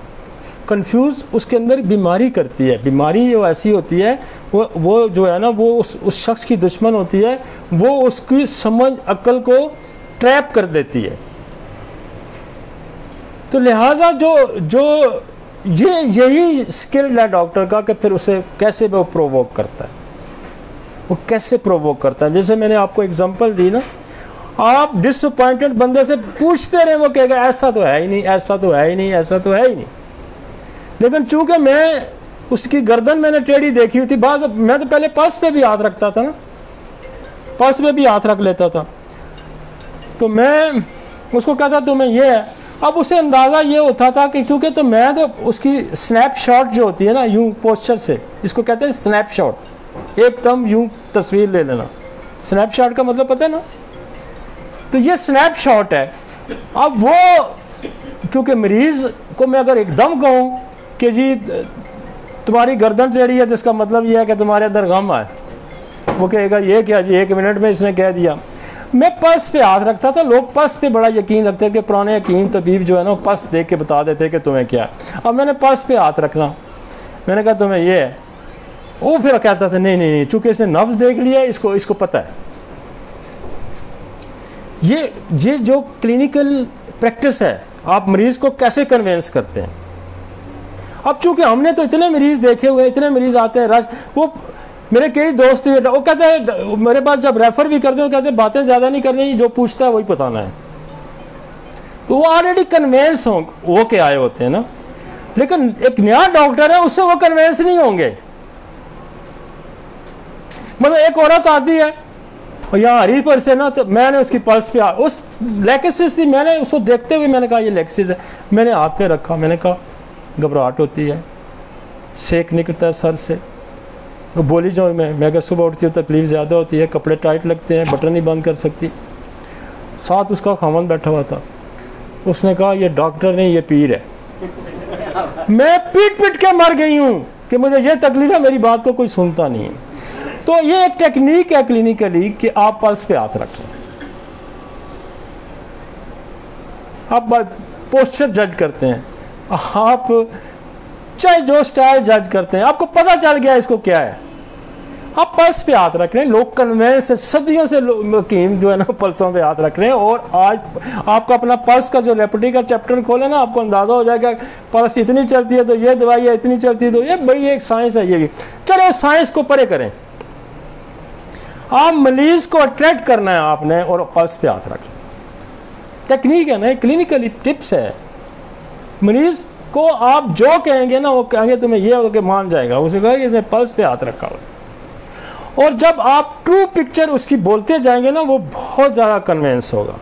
कंफ्यूज उसके अंदर बीमारी करती है। बीमारी जो ऐसी होती है वो जो है ना वो उस शख्स की दुश्मन होती है, वो उसकी समझ अक्ल को ट्रैप कर देती है। तो लिहाजा जो यही स्किल्ड है डॉक्टर का कि फिर उसे कैसे वो प्रोवोक करता है, वो कैसे प्रोवोक करता है। जैसे मैंने आपको एग्जांपल दी ना, आप डिसअपॉइंटेड बंदे से पूछते रहे, वो कहेगा ऐसा तो है ही नहीं, ऐसा तो है ही नहीं, ऐसा तो है ही नहीं। लेकिन चूंकि मैं उसकी गर्दन मैंने टेढ़ी देखी हुई थी, मैं तो पहले पर्स पे भी हाथ रखता था ना, पर्स पे भी हाथ रख लेता था, तो मैं उसको कहता तुम्हें ये है। अब उसे अंदाज़ा ये होता था कि क्योंकि तो मैं तो उसकी स्नैपशॉट जो होती है ना यूँ पोस्चर से, इसको कहते हैं स्नैपशॉट, एकदम यूँ तस्वीर ले लेना। स्नैपशॉट का मतलब पता है ना, तो ये स्नैपशॉट है। अब वो क्योंकि मरीज़ को मैं अगर एकदम कहूँ कि जी तुम्हारी गर्दन टेढ़ी है तो इसका मतलब ये है कि तुम्हारे अंदर गम है, वो कहेगा ये क्या जी 1 मिनट में इसने कह दिया। मैं पर्स पे हाथ रखता था, लोग पर्स पे बड़ा यकीन रखते हैं कि पुराने यकीन तबीब जो है ना पर्स देख के बता देते कि तुम्हें क्या है। अब मैंने पर्स पे हाथ रखना, मैंने कहा तुम्हें ये है, वो फिर कहता था नहीं नहीं नहीं, चूंकि इसने नब्ज देख लिया, इसको पता है। ये जो क्लिनिकल प्रैक्टिस है, आप मरीज को कैसे कन्वेंस करते हैं। अब चूंकि हमने तो इतने मरीज देखे हुए, इतने मरीज आते हैं, वो मेरे कई दोस्त बेटा वो कहते हैं मेरे पास जब रेफर भी करते हैं, कहते हैं बातें ज़्यादा नहीं करनी, जो पूछता है वही बताना है। तो वो ऑलरेडी कन्वेंस हो के आए होते हैं ना। लेकिन एक नया डॉक्टर है, उससे वो कन्वेंस नहीं होंगे। मतलब एक औरत आती है और यहाँ हरीपुर से ना, तो मैंने उसकी पल्स पे उस लेक्सिस थी, मैंने उसको देखते हुए मैंने कहा ये लेक्सिस है। मैंने हाथ पे रखा, मैंने कहा घबराहट होती है, सेक निकलता है सर से। तो बोली जो मैं कहा सुबह उठती हूँ तकलीफ ज़्यादा होती है, कपड़े टाइट लगते हैं, बटन नहीं बंद कर सकती। साथ उसका खामन बैठा हुआ था, उसने कहा ये डॉक्टर नहीं ये पीर है। मैं पीट पीट के मर गई हूँ कि मुझे ये तकलीफ है, मेरी बात को कोई सुनता नहीं है। तो ये एक टेक्निक है क्लिनिकली कि आप पल्स पे हाथ रखें, आप पोस्चर जज करते हैं, आप चाहे जो स्टाइल जज करते हैं, आपको पता चल गया इसको क्या है, आप पल्स पे हाथ रख रहे हैं। लोग कन्वेंस से सदियों से हकीम जो है ना पल्सों पे हाथ रख रहे हैं। और आज आपका अपना पल्स का जो रेपेटी का चैप्टर खोले ना, आपको अंदाजा हो जाएगा पल्स इतनी चलती है तो ये दवाई है, इतनी चलती है तो ये, बड़ी एक साइंस है ये भी। चलो साइंस को परे करें, आप मरीज को अट्रैक्ट करना है आपने और पल्स पे हाथ रखें। टेक्निक है ना, क्लिनिकली टिप्स है। मरीज को आप जो कहेंगे ना, वो कहेंगे तुम्हें ये होकर मान जाएगा। उसे कहेगा इसने पल्स पे हाथ रखा हुआ। और जब आप ट्रू पिक्चर उसकी बोलते जाएंगे ना, वो बहुत ज़्यादा कन्वेंस होगा।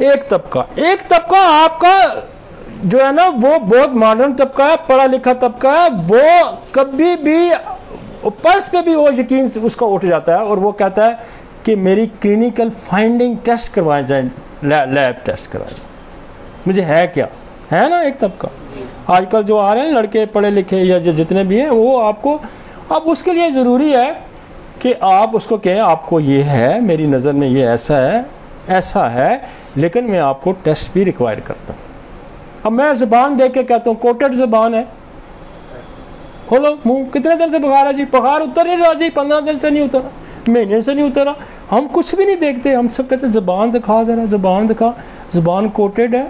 एक तबका आपका जो है ना, वो बहुत मॉडर्न तबका है, पढ़ा लिखा तबका है। वो कभी भी पल्स पे भी वो यकीन उसका उठ जाता है और वो कहता है कि मेरी क्लिनिकल फाइंडिंग टेस्ट करवाए जाए, लैब टेस्ट करवाए, मुझे है क्या है ना। एक तबका आजकल जो आ रहे हैं लड़के पढ़े लिखे या जो जितने भी हैं, वो आपको अब उसके लिए ज़रूरी है कि आप उसको कहें आपको ये है, मेरी नज़र में ये ऐसा है, लेकिन मैं आपको टेस्ट भी रिक्वायर करता हूँ। अब मैं ज़ुबान देख के कहता हूँ कोटेड ज़ुबान है, खोलो मुंह, कितने दिन से बुखार है जी, बुखार उतर नहीं रहा जी, 15 दिन से नहीं उतरा, महीने से नहीं उतरा। हम कुछ भी नहीं देखते, हम सब कहते हैं ज़ुबान दिखा ज़रा, ज़ुबान दिखा, ज़ुबान कोटेड है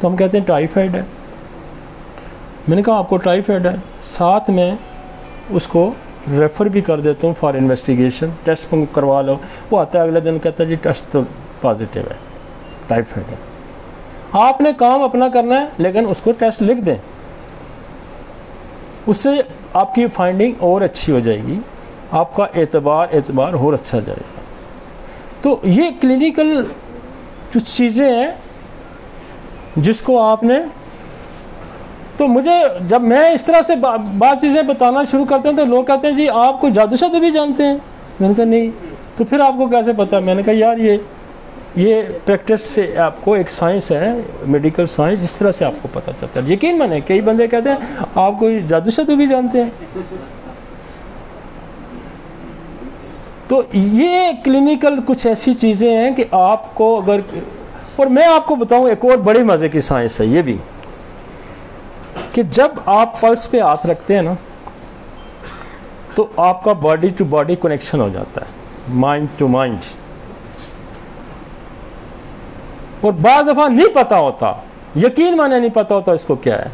तो हम कहते हैं टाइफाइड है। मैंने कहा आपको टाइफाइड है, साथ में उसको रेफ़र भी कर देता हूँ फॉर इन्वेस्टिगेशन, टेस्ट करवा लो। वो आता है अगले दिन कहता है जी टेस्ट तो पॉजिटिव है, टाइफाइड है। आपने काम अपना करना है, लेकिन उसको टेस्ट लिख दें, उससे आपकी फाइंडिंग और अच्छी हो जाएगी, आपका एतबार और अच्छा जाएगा। तो ये क्लिनिकल जो चीज़ें हैं जिसको आपने, तो मुझे जब मैं इस तरह से बात चीज़ें बताना शुरू करते हैं तो लोग कहते हैं जी आप कोई जादू शादू भी जानते हैं। मैंने कहा नहीं। तो फिर आपको कैसे पता? मैंने कहा यार ये प्रैक्टिस से आपको एक साइंस है, मेडिकल साइंस, इस तरह से आपको पता चलता है। यकीन माने कई बंदे कहते हैं आप कोई जादू शादू भी जानते हैं। तो ये क्लिनिकल कुछ ऐसी चीज़ें हैं कि आपको अगर, और मैं आपको बताऊं एक और बड़ी मज़े की साइंस है ये भी, कि जब आप पल्स पे हाथ रखते हैं ना तो आपका बॉडी टू बॉडी कनेक्शन हो जाता है, माइंड टू माइंड। और बाज़ दफ़ा नहीं पता होता, यकीन माने नहीं पता होता इसको क्या है।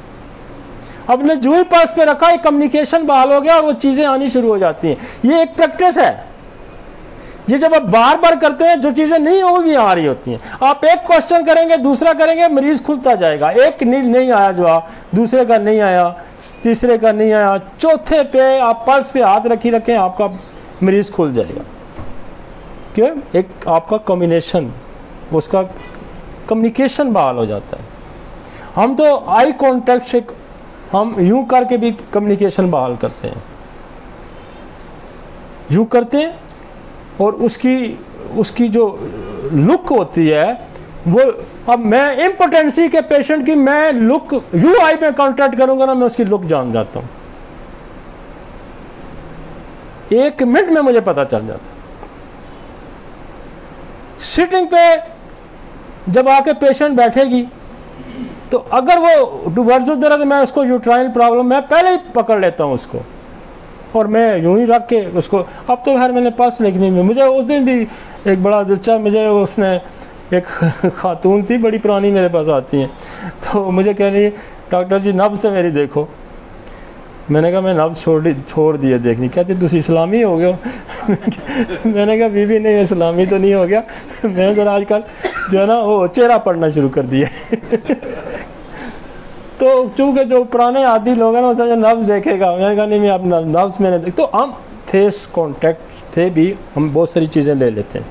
अब ने जो ही पल्स पे रखा, एक कम्युनिकेशन बहाल हो गया और वो चीज़ें आनी शुरू हो जाती हैं। ये एक प्रैक्टिस है, ये जब आप बार बार करते हैं जो चीज़ें नहीं वो भी आ रही होती हैं। आप एक क्वेश्चन करेंगे, दूसरा करेंगे, मरीज़ खुलता जाएगा। एक नहीं आया जवाब, दूसरे का नहीं आया, तीसरे का नहीं आया, चौथे पे आप पल्स पे हाथ रखें, आपका मरीज़ खुल जाएगा। क्यों? एक आपका कॉम्बिनेशन, उसका कम्युनिकेशन बहाल हो जाता है। हम तो आई कॉन्टैक्ट से हम यूं करके भी कम्युनिकेशन बहाल करते हैं, यूं करते हैं और उसकी जो लुक होती है वो, अब मैं इम्पोटेंसी के पेशेंट की मैं लुक यू आई में कांटेक्ट करूंगा ना, मैं उसकी लुक जान जाता हूं, 1 मिनट में मुझे पता चल जाता। सिटिंग पे जब आके पेशेंट बैठेगी तो अगर वो टुवर्ड्स दर्द, मैं उसको यूट्राइन प्रॉब्लम मैं पहले ही पकड़ लेता हूँ उसको, और मैं यूं ही रख के उसको, अब तो खैर मैंने पर्स लिखनी में, मुझे उस दिन भी एक बड़ा दिलचस्प, मुझे उसने एक खातून थी बड़ी पुरानी मेरे पास आती हैं, तो मुझे कह रही है डॉक्टर जी नब्ज़ तो मेरी देखो। मैंने कहा मैं नब्ज़ छोड़ दिए देखनी। कहती तुम इस्लामी हो गए हो। मैंने कहा बीबी नहीं, इस्लामी तो नहीं हो गया, मैंने तो आजकल जो है ना वो चेहरा पढ़ना शुरू कर दिया। तो चूँकि जो पुराने आदि लोग हैं ना, वो नब्ज़ देखेगा। मैंने कहा नहीं, मैं अब नब्ज़ मैंने देख, तो हम फेस कॉन्टेक्ट थे भी हम बहुत सारी चीज़ें ले लेते हैं।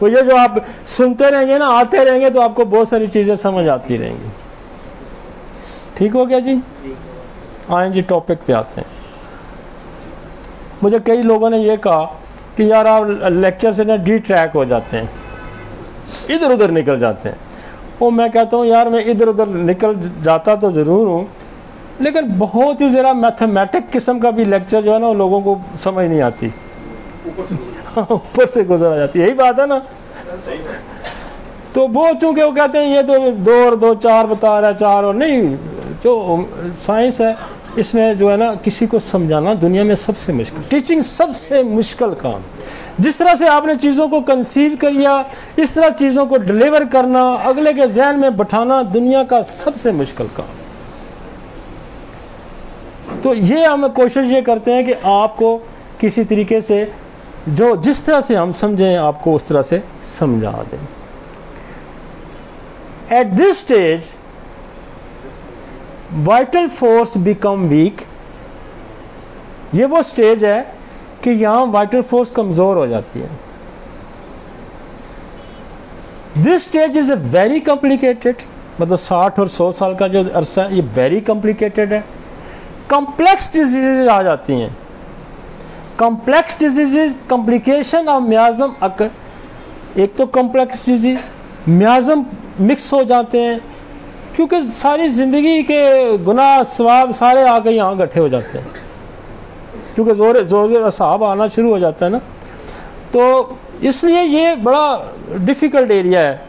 वो ये जो आप सुनते रहेंगे ना, आते रहेंगे, तो आपको बहुत सारी चीज़ें समझ आती रहेंगी। ठीक हो गया जी? आए जी टॉपिक पे आते हैं। मुझे कई लोगों ने ये कहा कि यार आप लेक्चर से ना डिट्रैक हो जाते हैं, इधर उधर निकल जाते हैं। वो मैं कहता हूँ यार मैं इधर उधर निकल जाता तो ज़रूर हूँ, लेकिन बहुत ही ज़रा मैथमेटिक किस्म का भी लेक्चर जो है ना, लोगों को समझ नहीं आती, ऊपर से गुजरा जाती है। यही बात है ना। तो वो चूँकि वो कहते हैं ये तो 2 और 2 4 बता रहा है, 4 और नहीं, जो साइंस है इसमें जो है ना, किसी को समझाना दुनिया में सबसे मुश्किल, टीचिंग सबसे मुश्किल काम। जिस तरह से आपने चीज़ों को कंसीव किया, इस तरह चीज़ों को डिलीवर करना, अगले के जहन में बैठाना दुनिया का सबसे मुश्किल काम। तो ये हम कोशिश ये करते हैं कि आपको किसी तरीके से जो जिस तरह से हम समझें आपको उस तरह से समझा दें। At this stage vital force become weak. ये वो स्टेज है कि यहाँ वाइटल फोर्स कमज़ोर हो जाती है। This stage is a very complicated, मतलब 60 और 100 साल का जो अरसा है ये वेरी कॉम्प्लिकेटेड है। कॉम्प्लेक्स डिजीज़ आ जाती हैं। कॉम्प्लेक्स डिजीज़ कॉम्प्लिकेशन ऑफ मियाज़म अकर। एक तो कॉम्प्लेक्स डिजीज मियाज़म मिक्स हो जाते हैं, क्योंकि सारी ज़िंदगी के गुनाह सवाब सारे आके यहाँ इकट्ठे हो जाते हैं, क्योंकि ज़ोर ज़ोर असाब आना शुरू हो जाता है ना। तो इसलिए ये बड़ा डिफ़िकल्ट एरिया है।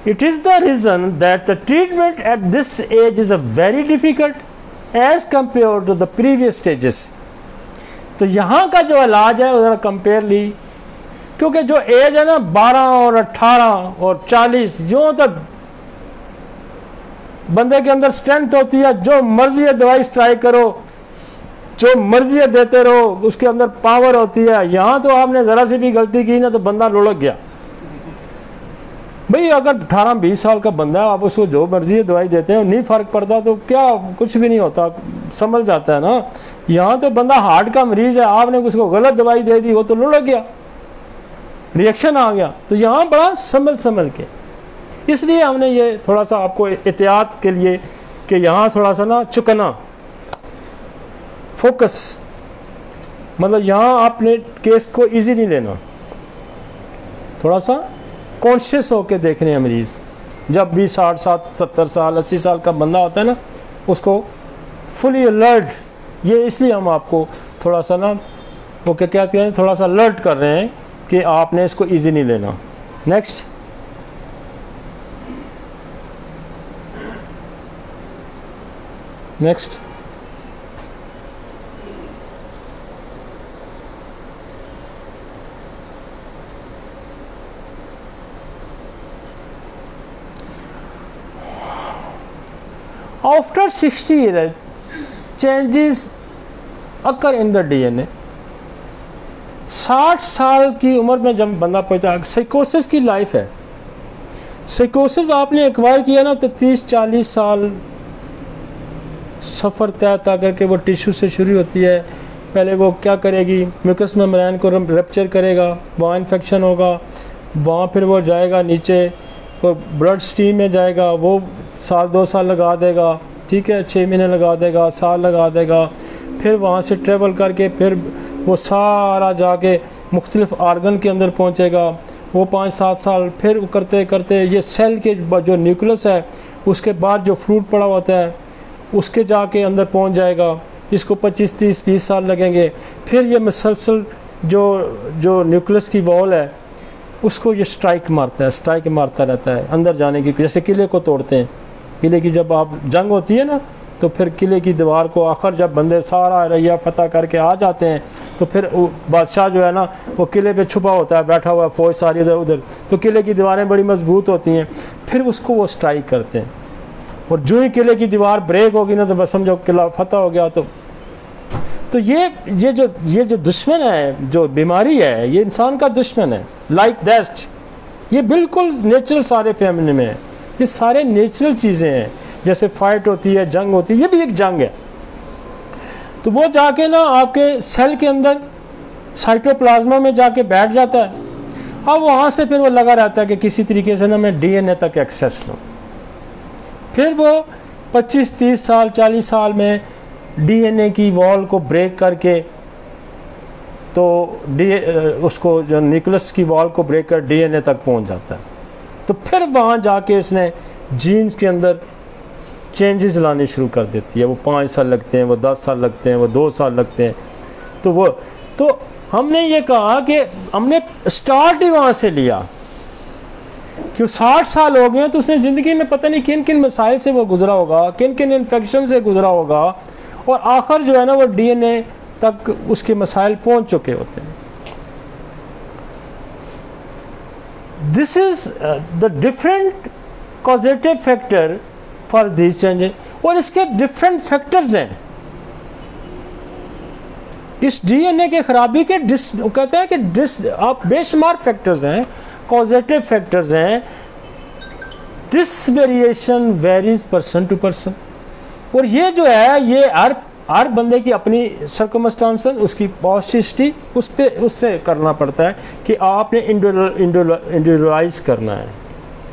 It is the reason that the treatment at this age is a very difficult age compare to the previous stages. तो यहाँ का जो इलाज है ज़रा कंपेयरली, क्योंकि जो एज है ना 12 और 18 और 40, जो तक बंदे के अंदर स्ट्रेंथ होती है, जो मर्जी है दवाई ट्राई करो, जो मर्जी है देते रहो, उसके अंदर पावर होती है। यहाँ तो आपने ज़रा सी भी गलती की ना तो बंदा लुढ़क गया। भाई अगर 18-20 साल का बंदा है, आप उसको जो मर्जी है दवाई देते हैं, नहीं फ़र्क पड़ता तो क्या, कुछ भी नहीं होता, समझ जाता है ना। यहाँ तो बंदा हार्ट का मरीज़ है, आपने उसको गलत दवाई दे दी, वो तो लुढ़क गया, रिएक्शन आ गया। तो यहाँ बड़ा संभल के, इसलिए हमने ये थोड़ा सा आपको एहतियात के लिए कि यहाँ थोड़ा सा ना चुकना, फोकस, मतलब यहाँ आपने केस को इजी नहीं लेना, थोड़ा सा कॉन्शियस होके देखने हैं मरीज़। जब भी 60, 70 साल 80 साल का बंदा होता है ना, उसको फुली अलर्ट, ये इसलिए हम आपको थोड़ा सा ना वो क्या कहते हैं, थोड़ा सा अलर्ट कर रहे हैं कि आपने इसको इजी नहीं लेना। Next, next after 60 years changes occur in the DNA। 60 साल की उम्र में जब बंदा पहुंचता है, साइकोसिस की लाइफ है। साइकोसिस आपने एक्वायर किया ना तो 30-40 साल सफ़र तय करके वो टिश्यू से शुरू होती है। पहले वो क्या करेगी, म्यूकस मेम्ब्रेन को रप्चर करेगा, वहाँ इन्फेक्शन होगा, वहाँ फिर वो जाएगा नीचे और ब्लड स्ट्रीम में जाएगा, वो 1-2 साल लगा देगा, ठीक है, 6 महीने लगा देगा, साल लगा देगा, फिर वहाँ से ट्रेवल करके फिर वो सारा जाके मुख्तलिफ आर्गन के अंदर पहुँचेगा, वो 5-7 साल फिर करते करते ये सेल के जो न्यूक्लियस है उसके बाद जो फ्रूट पड़ा होता है उसके जाके अंदर पहुँच जाएगा। इसको 25-30-20 साल लगेंगे। फिर ये मुसलसल जो न्यूक्लियस की वॉल है उसको ये स्ट्राइक मारता है, स्ट्राइक मारता रहता है अंदर जाने की, जैसे किले को तोड़ते हैं, किले की जब आप जंग होती है ना, तो फिर किले की दीवार को आखिर जब बंदे सारा रैया फतह करके आ जाते हैं, तो फिर बादशाह जो है ना वो किले पे छुपा होता है, बैठा हुआ फौज सारी इधर उधर, तो किले की दीवारें बड़ी मजबूत होती हैं, फिर उसको वो स्ट्राइक करते हैं, और जो ही किले की दीवार ब्रेक होगी ना तो बस समझो किला फतह हो गया। तो ये जो दुश्मन है, जो बीमारी है, ये इंसान का दुश्मन है, लाइक दैट। ये बिल्कुल नेचुरल सारे फैमिली में है, ये सारे नेचुरल चीज़ें हैं। जैसे फाइट होती है, जंग होती है, ये भी एक जंग है। तो वो जाके ना आपके सेल के अंदर साइटोप्लाज्मा में जाके बैठ जाता है। अब वहाँ से फिर वो लगा रहता है कि किसी तरीके से ना मैं डीएनए तक एक्सेस लूँ। फिर वो 25, 30 साल, 40 साल में डीएनए की वॉल को ब्रेक करके, तो उसको जो न्यूक्लियस की वॉल को ब्रेक कर डीएनए तक पहुँच जाता है। तो फिर वहाँ जाके इसने जीन्स के अंदर चेंजेस लाने शुरू कर देती है। वो 5 साल लगते हैं, वो 10 साल लगते हैं, वो 2 साल लगते हैं। तो हमने ये कहा कि हमने स्टार्ट ही वहाँ से लिया, क्यों 60 साल हो गए, तो उसने ज़िंदगी में पता नहीं किन किन मसाइल से वो गुजरा होगा, किन किन इन्फेक्शन से गुजरा होगा, और आखिर जो है ना वो डीएनए तक उसके मसाइल पहुँच चुके होते हैं। This is the different causative factor for this changes, और इसके डिफरेंट फैक्टर्स हैं। इस डीएनए के खराबी के कहते हैं कि आप बेशुमार फैक्टर्स हैं, कॉजेटिव फैक्टर्स हैं। This variation varies person to person, और ये जो है ये हर बंदे की अपनी सर्कमस्टांसेस, उसकी पास्ट हिस्ट्री, उससे करना पड़ता है कि आपने इंडिविजुअलाइज करना है।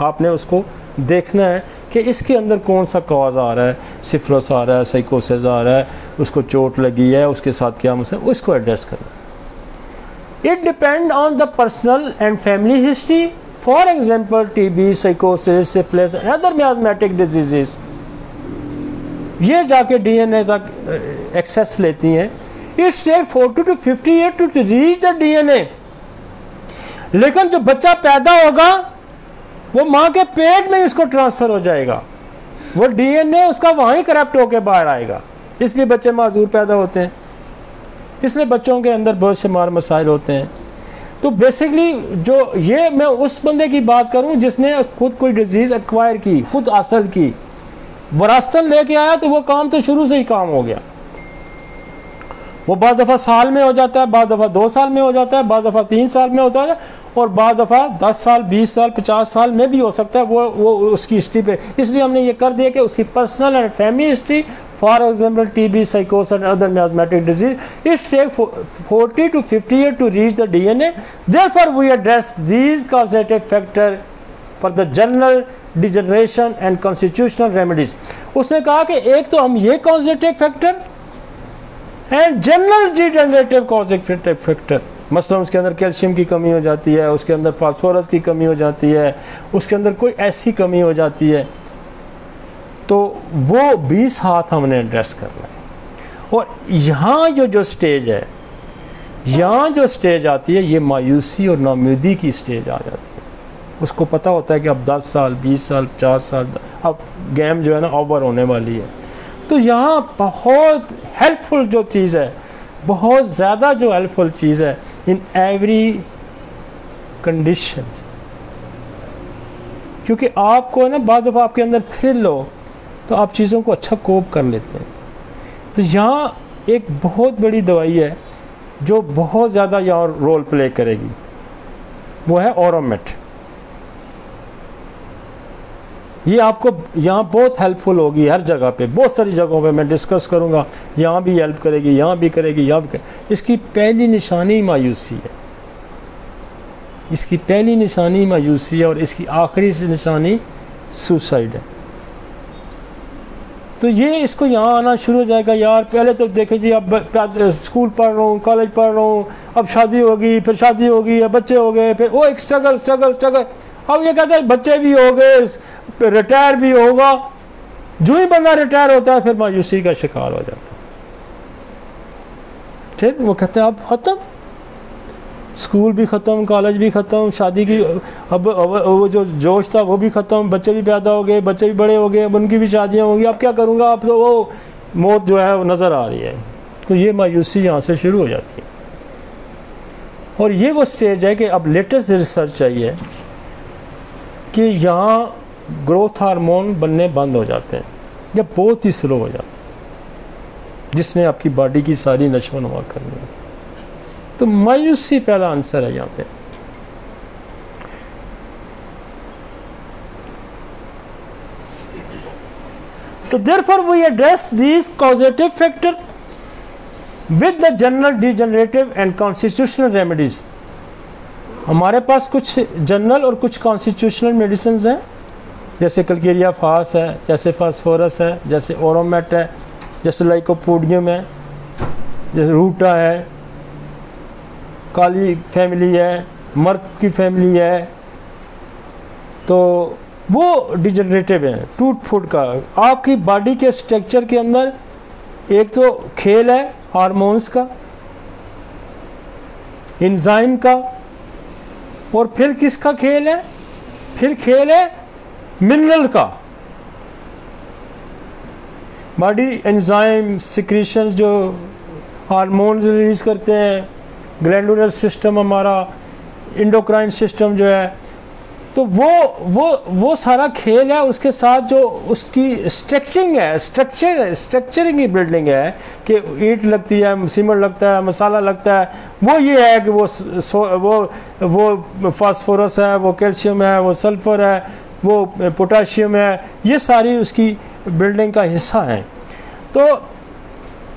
आपने उसको देखना है कि इसके अंदर कौन सा कॉज आ रहा है, सिफिलिस आ रहा है, साइकोसिस आ रहा है, उसको चोट लगी है, उसके साथ क्या मसला, उसको एड्रेस करना। It depend on the personal and family history, for example TB, साइकोसिस, syphilis and other miasmatic diseases, ये जाके डीएनए तक एक्सेस लेती हैं। It's take 40 to 50 years to reach the DNA. लेकिन जो बच्चा पैदा होगा वो माँ के पेट में इसको ट्रांसफ़र हो जाएगा, वो डीएनए उसका वहीं करप्ट होकर बाहर आएगा। इसलिए बच्चे माजूर पैदा होते हैं, इसलिए बच्चों के अंदर बहुत से मार मसाइल होते हैं। तो बेसिकली जो ये मैं उस बंदे की बात करूं जिसने खुद कोई डिजीज़ एक्वायर की, खुद हासिल की, वरासतन लेके आया, तो वो काम तो शुरू से ही काम हो गया। वो बाद दफ़ा साल में हो जाता है, बाद दफ़ा 2 साल में हो जाता है, बाद दफ़ा 3 साल में होता है, और बाद दफ़ा 10 साल, 20 साल, 50 साल में भी हो सकता है। वो उसकी हिस्ट्री पे, इसलिए हमने ये कर दिया कि उसकी personal and family history, for example TB, साइकोसिस and other miasmatic disease, it's take 40 to 50 years to reach the DNA. Therefore we address these causative factor for the general degeneration and constitutional remedies. उसने कहा कि एक तो हम ये causative factor and general degenerative causative factor, मसलन उसके अंदर कैल्शियम की कमी हो जाती है, उसके अंदर फास्फोरस की कमी हो जाती है, उसके अंदर कोई ऐसी कमी हो जाती है, तो वो 20 हाथ हमने एड्रेस करना है। और यहाँ जो स्टेज है, यहाँ जो स्टेज आती है, ये मायूसी और नाउमीदी की स्टेज आ जाती है। उसको पता होता है कि अब 10 साल, 20 साल, 50 साल, अब गेम जो है ना ओवर होने वाली है। तो यहाँ बहुत हेल्पफुल जो चीज़ है, बहुत ज़्यादा जो हेल्पफुल चीज़ है इन एवरी कंडीशंस, क्योंकि आपको ना बाद दफ़ा आपके अंदर थ्रिल हो तो आप चीज़ों को अच्छा कोप कर लेते हैं। तो यहाँ एक बहुत बड़ी दवाई है जो बहुत ज़्यादा यहाँ रोल प्ले करेगी, वो है ऑरोमेट। ये आपको यहाँ बहुत हेल्पफुल होगी, हर जगह पे, बहुत सारी जगहों पे मैं डिस्कस करूँगा। यहाँ भी हेल्प करेगी, यहाँ भी करेगी, यहाँ भी करेगी। इसकी पहली निशानी मायूसी है, इसकी पहली निशानी मायूसी है, और इसकी आखिरी निशानी सुसाइड है। तो ये इसको यहाँ आना शुरू हो जाएगा। यार पहले तो देखे जी, अब स्कूल पढ़ रहा हूँ, कॉलेज पढ़ रहा हूँ, अब शादी होगी, फिर शादी होगी, अब बच्चे हो गए, फिर वो एक स्ट्रगल स्ट्रगल स्ट्रगल। अब ये कहते हैं बच्चे भी हो गए, रिटायर भी होगा। जो ही बंदा रिटायर होता है फिर मायूसी का शिकार हो जाता है। ठीक, वो कहते हैं अब खत्म, स्कूल भी ख़त्म, कॉलेज भी ख़त्म, शादी की अब वो जो जोश था वो भी ख़त्म, बच्चे भी पैदा हो गए, बच्चे भी बड़े हो गए, अब उनकी भी शादियाँ होंगी, अब क्या करूँगा, अब तो वो मौत जो है वो नज़र आ रही है। तो ये मायूसी यहाँ से शुरू हो जाती है। और ये वो स्टेज है कि अब लेटेस्ट रिसर्च चाहिए कि यहाँ ग्रोथ हार्मोन बनने बंद हो जाते हैं या बहुत ही स्लो हो जाते हैं, जिसने आपकी बॉडी की सारी नशो नुमा करनी होती है। तो मायूसी पहला आंसर है यहाँ पे। तो therefore we address these causative factor with the general degenerative and constitutional remedies। हमारे पास कुछ जनरल और कुछ कॉन्स्टिट्यूशनल मेडिसिन हैं, जैसे कलकेरिया फास है, जैसे फास्फोरस है, जैसे ओरोमेट है, जैसे लाइकोपोडियम है, जैसे रूटा है, काली फैमिली है, मर्क की फैमिली है। तो वो डिजनरेटिव है, टूट फूट का। आपकी बॉडी के स्ट्रक्चर के अंदर एक तो खेल है हार्मोन्स का, एंजाइम का, और फिर किसका खेल है, फिर खेल है मिनरल का। बॉडी एंजाइम सिक्रीशंस जो हार्मोन्स रिलीज करते हैं, ग्लैंडुलर सिस्टम हमारा, इंडोक्राइन सिस्टम जो है, तो वो सारा खेल है। उसके साथ जो उसकी स्ट्रक्चरिंग है, स्ट्रक्चरिंग की बिल्डिंग है कि ईंट लगती है, सीमेंट लगता है, मसाला लगता है, वो ये है कि वो फास्फोरस है, वो कैल्शियम है, वो सल्फर है, वो पोटाशियम है, ये सारी उसकी बिल्डिंग का हिस्सा है। तो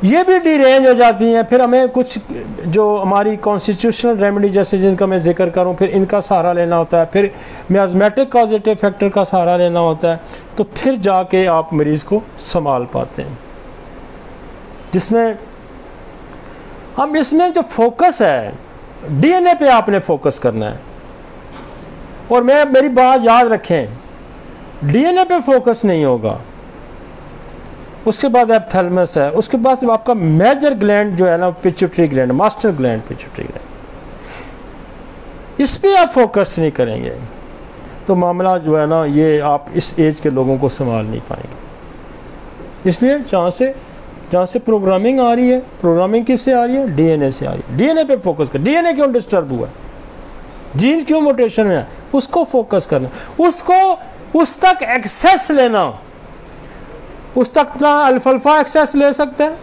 ये भी डीरेंज हो जाती हैं। फिर हमें कुछ जो हमारी कॉन्स्टिट्यूशनल रेमेडी जैसे जिनका मैं जिक्र करूं, फिर इनका सहारा लेना होता है, फिर मियाज़मेटिक कॉजेटिव फैक्टर का सहारा लेना होता है। तो फिर जाके आप मरीज़ को संभाल पाते हैं, जिसमें हम इसमें जो फोकस है डीएनए पे आपने फोकस करना है। और मेरी बात याद रखें, डीएनए पे फोकस नहीं होगा, उसके बाद एपिथैलेमस है, उसके बाद आपका मेजर ग्लैंड जो है ना pituitary gland, master gland pituitary gland, इस पे आप फोकस नहीं करेंगे तो मामला जो है ना ये आप इस एज के लोगों को संभाल नहीं पाएंगे। इसलिए जहाँ से प्रोग्रामिंग आ रही है, प्रोग्रामिंग किससे आ रही है, डीएनए से आ रही है। डीएनए पे फोकस कर, डीएनए क्यों डिस्टर्ब हुआ है, जीन क्यों मोटेशन है, उसको फोकस करना, उसको उस तक एक्सेस लेना। उस तक ना अल्फा एक्सेस ले सकते हैं,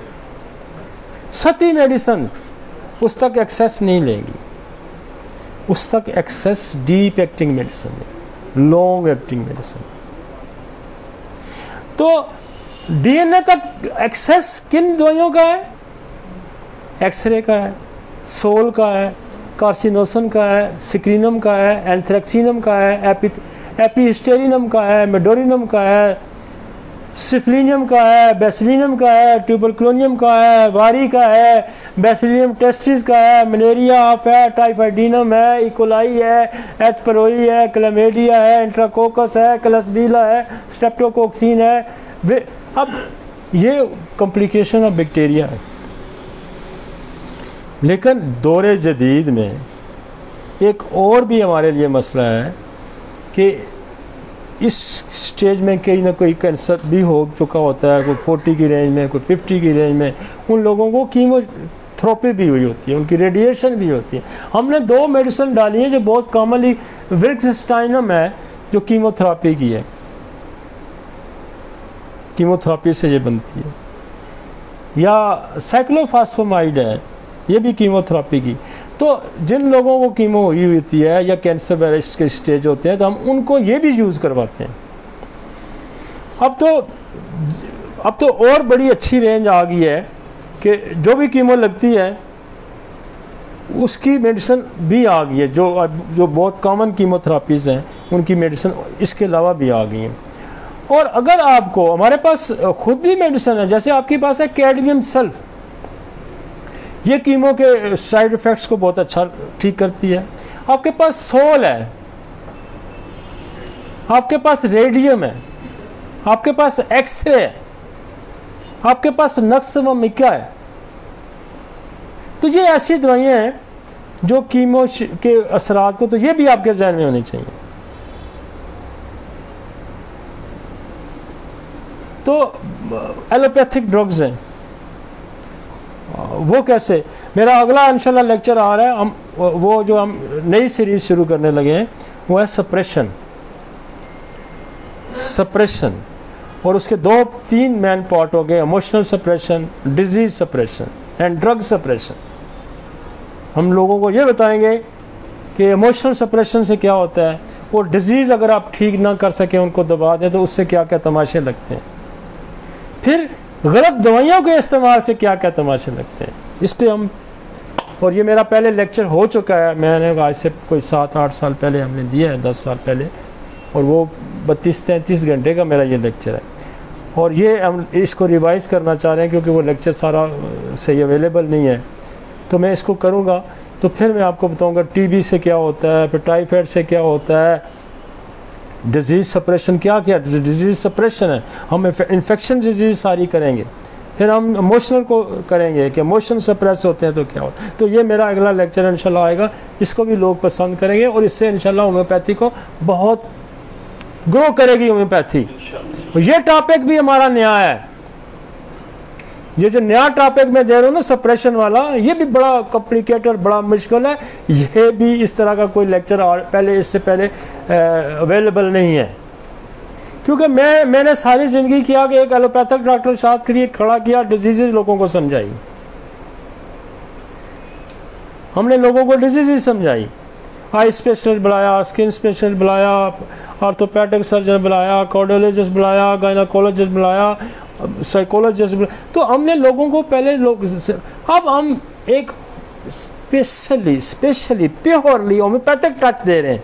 सती मेडिसिन उस तक एक्सेस नहीं लेंगी। उस तक एक्सेस डीप एक्टिंग मेडिसिन है, लॉन्ग एक्टिंग मेडिसिन। तो डीएनए तक एक्सेस किन दवाइयों का है, एक्सरे का है, सोल का है, कार्सिनोसन का है, सिक्रीनम का है, एंथ्रेक्सिनम का है, एपीस्टेरिनम का है, मेडोरिनम का है, सिफलिनियम का है, बेसिलियम का है, ट्यूबरक्लोनियम का है, वारी का है, बेसिलियम टेस्टिस का है, मलेरिया ऑफ है, टाइफाइडिनम है, इकोलाई है, एच पेरोई है, क्लैमिडिया है, इंट्राकोकस है, क्लस्बीला है, स्ट्रेप्टोकोक्सिन है। अब ये कॉम्प्लिकेशन ऑफ बैक्टीरिया है। लेकिन दौरे जदीद में एक और भी हमारे लिए मसला है कि इस स्टेज में कहीं ना कोई कैंसर भी हो चुका होता है, कोई 40 की रेंज में, कोई 50 की रेंज में, उन लोगों को कीमोथेरेपी भी हुई होती है, उनकी रेडिएशन भी होती है। हमने 2 मेडिसिन डाली हैं जो बहुत कॉमनली, विल्क्सस्टाइनम है जो कीमोथेरेपी की है, कीमोथेरेपी से ये बनती है, या साइक्लोफॉस्फेमाइड है, ये भी कीमोथेरेपी की। तो जिन लोगों को कीमो हुई होती है या कैंसर वायरस के स्टेज होते हैं तो हम उनको ये भी यूज़ करवाते हैं। अब तो और बड़ी अच्छी रेंज आ गई है कि जो भी कीमो लगती है उसकी मेडिसिन भी आ गई है। जो बहुत कॉमन कीमोथेरापीज़ हैं उनकी मेडिसिन इसके अलावा भी आ गई हैं। और अगर आपको, हमारे पास खुद भी मेडिसिन है, जैसे आपके पास है कैडमियम सल्फ, ये कीमो के साइड इफ़ेक्ट्स को बहुत अच्छा ठीक करती है। आपके पास सोल है, आपके पास रेडियम है, आपके पास एक्सरे है, आपके पास नक्स व मिका है। तो ये ऐसी दवाइयाँ हैं जो कीमो के असरात को, तो ये भी आपके जहन में होनी चाहिए। तो एलोपैथिक ड्रग्स हैं, वो कैसे? मेरा अगला इंशाल्लाह लेक्चर आ रहा है, हम वो जो हम नई सीरीज शुरू करने लगे हैं वो है सप्रेशन। सप्रेशन और उसके 2-3 मेन पार्ट हो गए, emotional suppression, disease suppression and drug suppression. हम लोगों को ये बताएंगे कि इमोशनल सप्रेशन से क्या होता है, और डिजीज़ अगर आप ठीक ना कर सकें, उनको दबा दें, तो उससे क्या क्या तमाशे लगते हैं। फिर गलत दवाइयों के इस्तेमाल से क्या क्या तमाशे लगते हैं, इस पे हम, और ये मेरा पहले लेक्चर हो चुका है, मैंने आज से कोई 7-8 साल पहले हमने दिया है, 10 साल पहले, और वो 32-33 घंटे का मेरा ये लेक्चर है। और ये हम इसको रिवाइज़ करना चाह रहे हैं क्योंकि वो लेक्चर सारा सही अवेलेबल नहीं है, तो मैं इसको करूँगा। तो फिर मैं आपको बताऊँगा टीबी से क्या होता है, फिर टाइफाइड से क्या होता है, डिजीज़ सप्रेशन क्या क्या डिजीज़ सप्रेशन है, हम इन्फेक्शन डिजीज़ सारी करेंगे। फिर हम इमोशनल को करेंगे कि इमोशन सप्रेस होते हैं तो क्या होता है। तो ये मेरा अगला लेक्चर इंशाल्लाह आएगा, इसको भी लोग पसंद करेंगे, और इससे इंशाल्लाह होम्योपैथी को बहुत ग्रो करेगी होम्योपैथी। ये टॉपिक भी हमारा नया है, ये जो नया टॉपिक मैं दे रहा हूँ ना सप्रेशन वाला, ये भी बड़ा कॉम्प्लिकेटेड, बड़ा मुश्किल है। ये भी इस तरह का कोई लेक्चर पहले, इससे पहले अवेलेबल नहीं है, क्योंकि मैंने सारी ज़िंदगी किया कि एक एलोपैथिक डॉक्टर साथ के लिए खड़ा किया, डिजीज़ लोगों को समझाई, हमने लोगों को डिजीज़ समझाई, आई स्पेशलिस्ट बुलाया, स्किन स्पेशलिस्ट बुलाया, ऑर्थोपेडिक सर्जन बुलाया, कार्डियोलॉजिस्ट बुलाया, गायनाकोलॉजिस्ट बुलाया, साइकोलॉजिस्ट बुलाया। तो हमने लोगों को पहले अब हम एक स्पेशली प्योरली होम्योपैथिक टच दे रहे हैं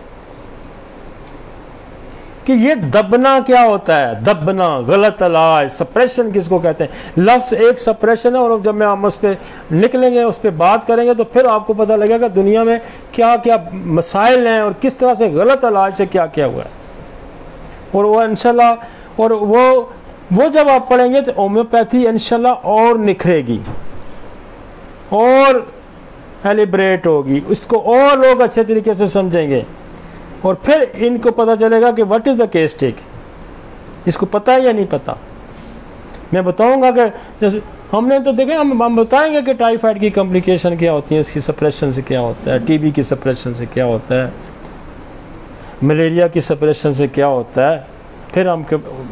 कि ये दबना क्या होता है, दबना, गलत इलाज, सप्रेशन किसको कहते हैं। लफ्ज़ एक सप्रेशन है, और जब हम उस पर निकलेंगे, उस पर बात करेंगे, तो फिर आपको पता लगेगा दुनिया में क्या क्या मसाइल हैं और किस तरह से गलत इलाज से क्या क्या हुआ है। और वो इंशाल्लाह, और वो जब आप पढ़ेंगे तो होम्योपैथी इंशाल्लाह और निखरेगी और एलिब्रेट होगी, इसको और लोग अच्छे तरीके से समझेंगे, और फिर इनको पता चलेगा कि what is the case take, इसको पता है या नहीं पता। मैं बताऊंगा कि जैसे हमने तो देखे, हम बताएंगे कि टाइफाइड की कॉम्प्लिकेशन क्या होती है, इसकी सप्रेशन से क्या होता है, टीबी की सप्रेशन से क्या होता है, मलेरिया की सप्रेशन से क्या होता है। फिर हम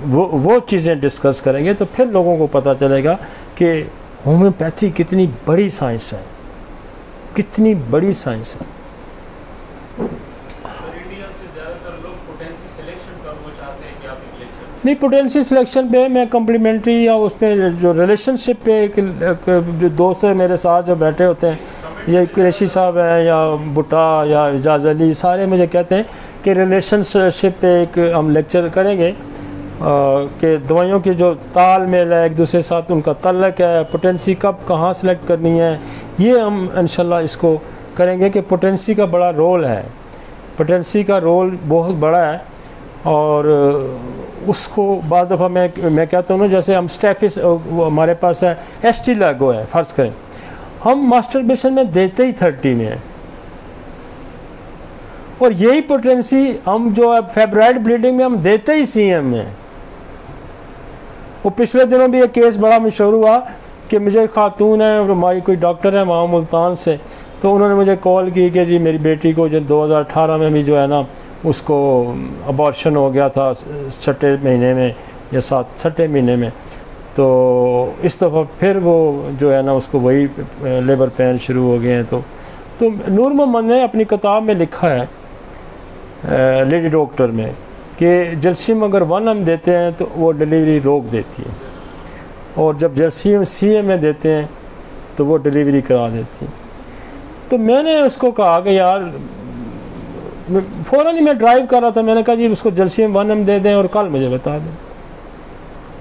वो चीज़ें डिस्कस करेंगे, तो फिर लोगों को पता चलेगा कि होम्योपैथी कितनी बड़ी साइंस है, कितनी बड़ी साइंस है। नहीं, पोटेंसी सिलेक्शन पे मैं कम्प्लीमेंट्री या उस पर जो रिलेशनशिप पे जो दोस्त है मेरे साथ जो बैठे होते हैं, ये कुरैशी साहब हैं या बुटा या इजाज़ अली, सारे मुझे कहते हैं कि रिलेशनशिप पे एक हम लेक्चर करेंगे कि दवाइयों की जो तालमेल है एक दूसरे साथ, उनका तल्लक है, पोटेंसी कब कहाँ सेलेक्ट करनी है, ये हम इंशाल्लाह इसको करेंगे कि पोटेंसी का बड़ा रोल है, पोटेंसी का रोल बहुत बड़ा है। और उसको बाद दफ़ा मैं कहता हूँ ना, जैसे हम स्टेफिस हमारे पास है, एस्टी लागो है, फ़र्ज़ करें हम मास्टरबेशन में देते ही 30 में है, और यही पोटेंसी हम जो है फेब्राइड ब्लीडिंग में हम देते ही CM में। वो पिछले दिनों भी एक केस बड़ा मशहूर हुआ कि मुझे खातून है और हमारी कोई डॉक्टर है वहाँ मुल्तान से, तो उन्होंने मुझे कॉल की कि जी मेरी बेटी को जो 2018 में भी जो है ना उसको अबॉर्शन हो गया था 6ठे महीने में या 7ठे महीने में, तो इस दफ़ा फिर वो जो है ना उसको वही लेबर पेन शुरू हो गए हैं। तो नूर मोहम्मद ने अपनी किताब में लिखा है लेडी डॉक्टर में कि जल्सीम अगर 1 देते हैं तो वो डिलीवरी रोक देती है, और जब जल्सीम CM में देते हैं तो वो डिलीवरी करा देती है। तो मैंने उसको कहा कि यार, फ़ौरन ही मैं ड्राइव कर रहा था, मैंने कहा जी उसको जल्सीम 1 दे दें और कल मुझे बता दें।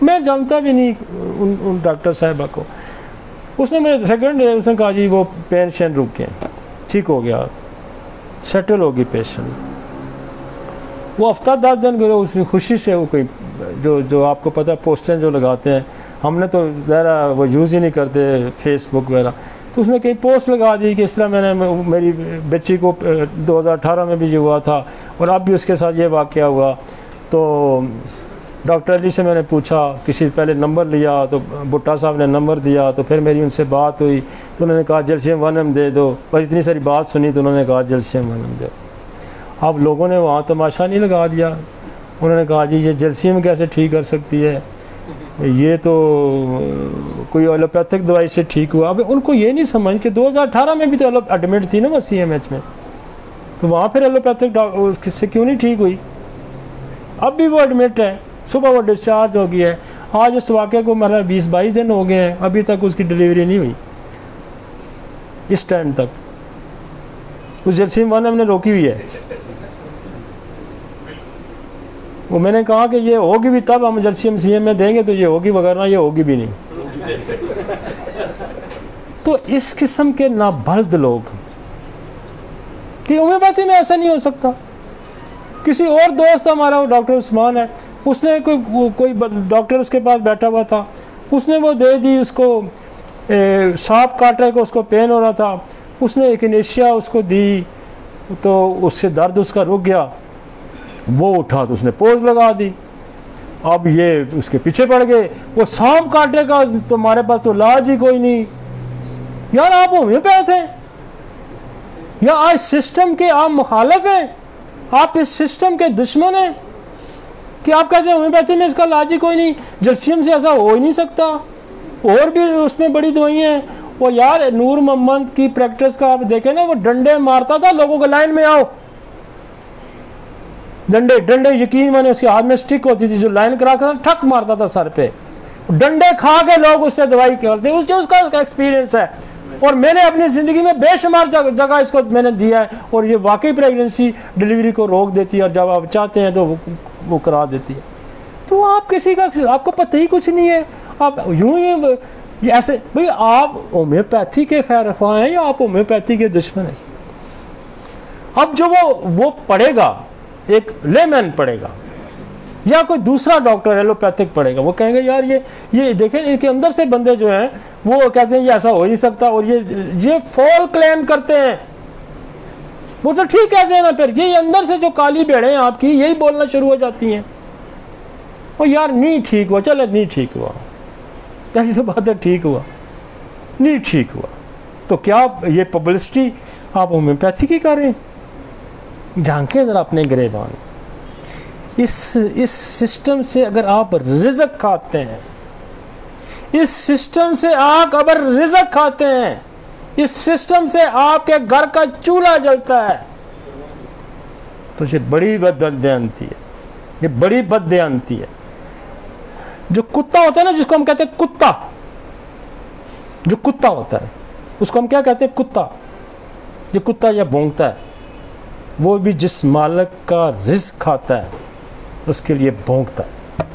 मैं जानता भी नहीं उन डॉक्टर साहिबा को। उसने मेरे सेकंड डे उसने कहा जी वो पेशेंट रुक गए, ठीक हो गया, सेटल होगी पेशेंट। वो हफ्ता 10 दिन गए, उसने खुशी से वो कोई जो आपको पता है पोस्टर जो लगाते हैं, हमने तो ज़रा वो यूज़ ही नहीं करते फेसबुक वगैरह, तो तो उसने कहीं पोस्ट लगा दी कि इस तरह मैंने मेरी बच्ची को 2018 में भी ये हुआ था और अब भी उसके साथ ये वाक़या हुआ। तो डॉक्टर अली से मैंने पूछा, किसी पहले नंबर लिया तो भुट्टा साहब ने नंबर दिया, तो फिर मेरी उनसे बात हुई तो उन्होंने कहा जल्शियम वनम दे दो। बस इतनी सारी बात सुनी तो उन्होंने कहा जल्शियम वनम दो। अब लोगों ने वहाँ तमाशा नहीं लगा दिया, उन्होंने कहा जी ये जल्शियम कैसे ठीक कर सकती है, ये तो कोई एलोपैथिक दवाई से ठीक हुआ। अब उनको ये नहीं समझ कि 2018 में भी तो एडमिट थी ना वो CMH में, तो वहाँ फिर एलोपैथिक किससे क्यों नहीं ठीक हुई। अब भी वो एडमिट है, सुबह वो डिस्चार्ज हो गई है। आज उस वाक़े को मतलब 20-22 दिन हो गए हैं, अभी तक उसकी डिलीवरी नहीं हुई। इस टाइम तक उस जल्शियम वनम ने रोकी हुई है। वो मैंने कहा कि ये होगी भी तब हम जल्शियम CM में देंगे तो ये होगी, वगैरह ये होगी भी नहीं। तो इस किस्म के नाबल्द लोग कि होम्योपैथी में ऐसा नहीं हो सकता। किसी और दोस्त हमारा, वो डॉक्टर उस्मान है, उसने कोई डॉक्टर उसके पास बैठा हुआ था, उसने वो दे दी उसको, सांप काट रहे को उसको पेन हो रहा था, उसने इकिनेशिया उसको दी तो उससे दर्द उसका रुक गया। वो उठा तो उसने पोज लगा दी। अब ये उसके पीछे पड़ गए, वो सांप काटे का तो हमारे पास तो इलाज ही कोई नहीं। यार आप होम्योपैथ हैं या आज सिस्टम के आप मुखालिफ हैं, आप इस सिस्टम के दुश्मन हैं कि आप कहते हैं होम्योपैथी में इसका इलाज ही कोई नहीं, जल्शियम से ऐसा हो ही नहीं सकता। और भी उसमें बड़ी दवाइयाँ हैं। वो यार नूर मोहम्मद की प्रैक्टिस का आप देखें ना, वो डंडे मारता था लोगों को, लाइन में आओ, डंडे डंडे, यकीन माने उसके हाथ में स्टिक होती थी, जो लाइन करा कर ठक मारता था सर पे, डंडे खा के लोग उससे दवाई करते, उसका एक्सपीरियंस है। और मैंने अपनी ज़िंदगी में बेशुमार जगह इसको मैंने दिया है, और ये वाकई प्रेगनेंसी डिलीवरी को रोक देती है, और जब आप चाहते हैं तो वो करा देती है। तो आप किसी का, आपको पता ही कुछ नहीं है, आप यूं ही ऐसे, भाई आप होम्योपैथी के खैर ख्वाह हैं या आप होम्योपैथी के दुश्मन हैं। अब जो वो पढ़ेगा, एक लेमैन पढ़ेगा या कोई दूसरा डॉक्टर एलोपैथिक पढ़ेगा, वो कहेंगे यार ये देखें, इनके अंदर से बंदे जो हैं वो कहते हैं ये ऐसा हो ही नहीं सकता, और ये फॉल क्लेम करते हैं। वो तो ठीक कहते हैं ना, फिर ये अंदर से जो काली भेड़ें आपकी यही बोलना शुरू हो जाती हैं, और यार नहीं ठीक हुआ, चलो नहीं ठीक हुआ, पहली तो बात है ठीक हुआ, नहीं ठीक हुआ तो क्या ये पब्लिसिटी आप होम्योपैथी की कर रहे हैं। झांके जरा अपने गिरेबान। इस सिस्टम से अगर आप रिज़्क खाते हैं, इस सिस्टम से आप अगर रिज़्क खाते हैं, इस सिस्टम से आपके घर का चूल्हा जलता है, तो ये बड़ी बददयांती है, ये बड़ी बददयांती है। जो कुत्ता होता है ना, जिसको हम कहते हैं कुत्ता, जो कुत्ता होता है उसको हम क्या कहते हैं, कुत्ता। जो कुत्ता या भौंकता है, वो भी जिस मालिक का रिज़्क खाता है उसके लिए भौंकता है।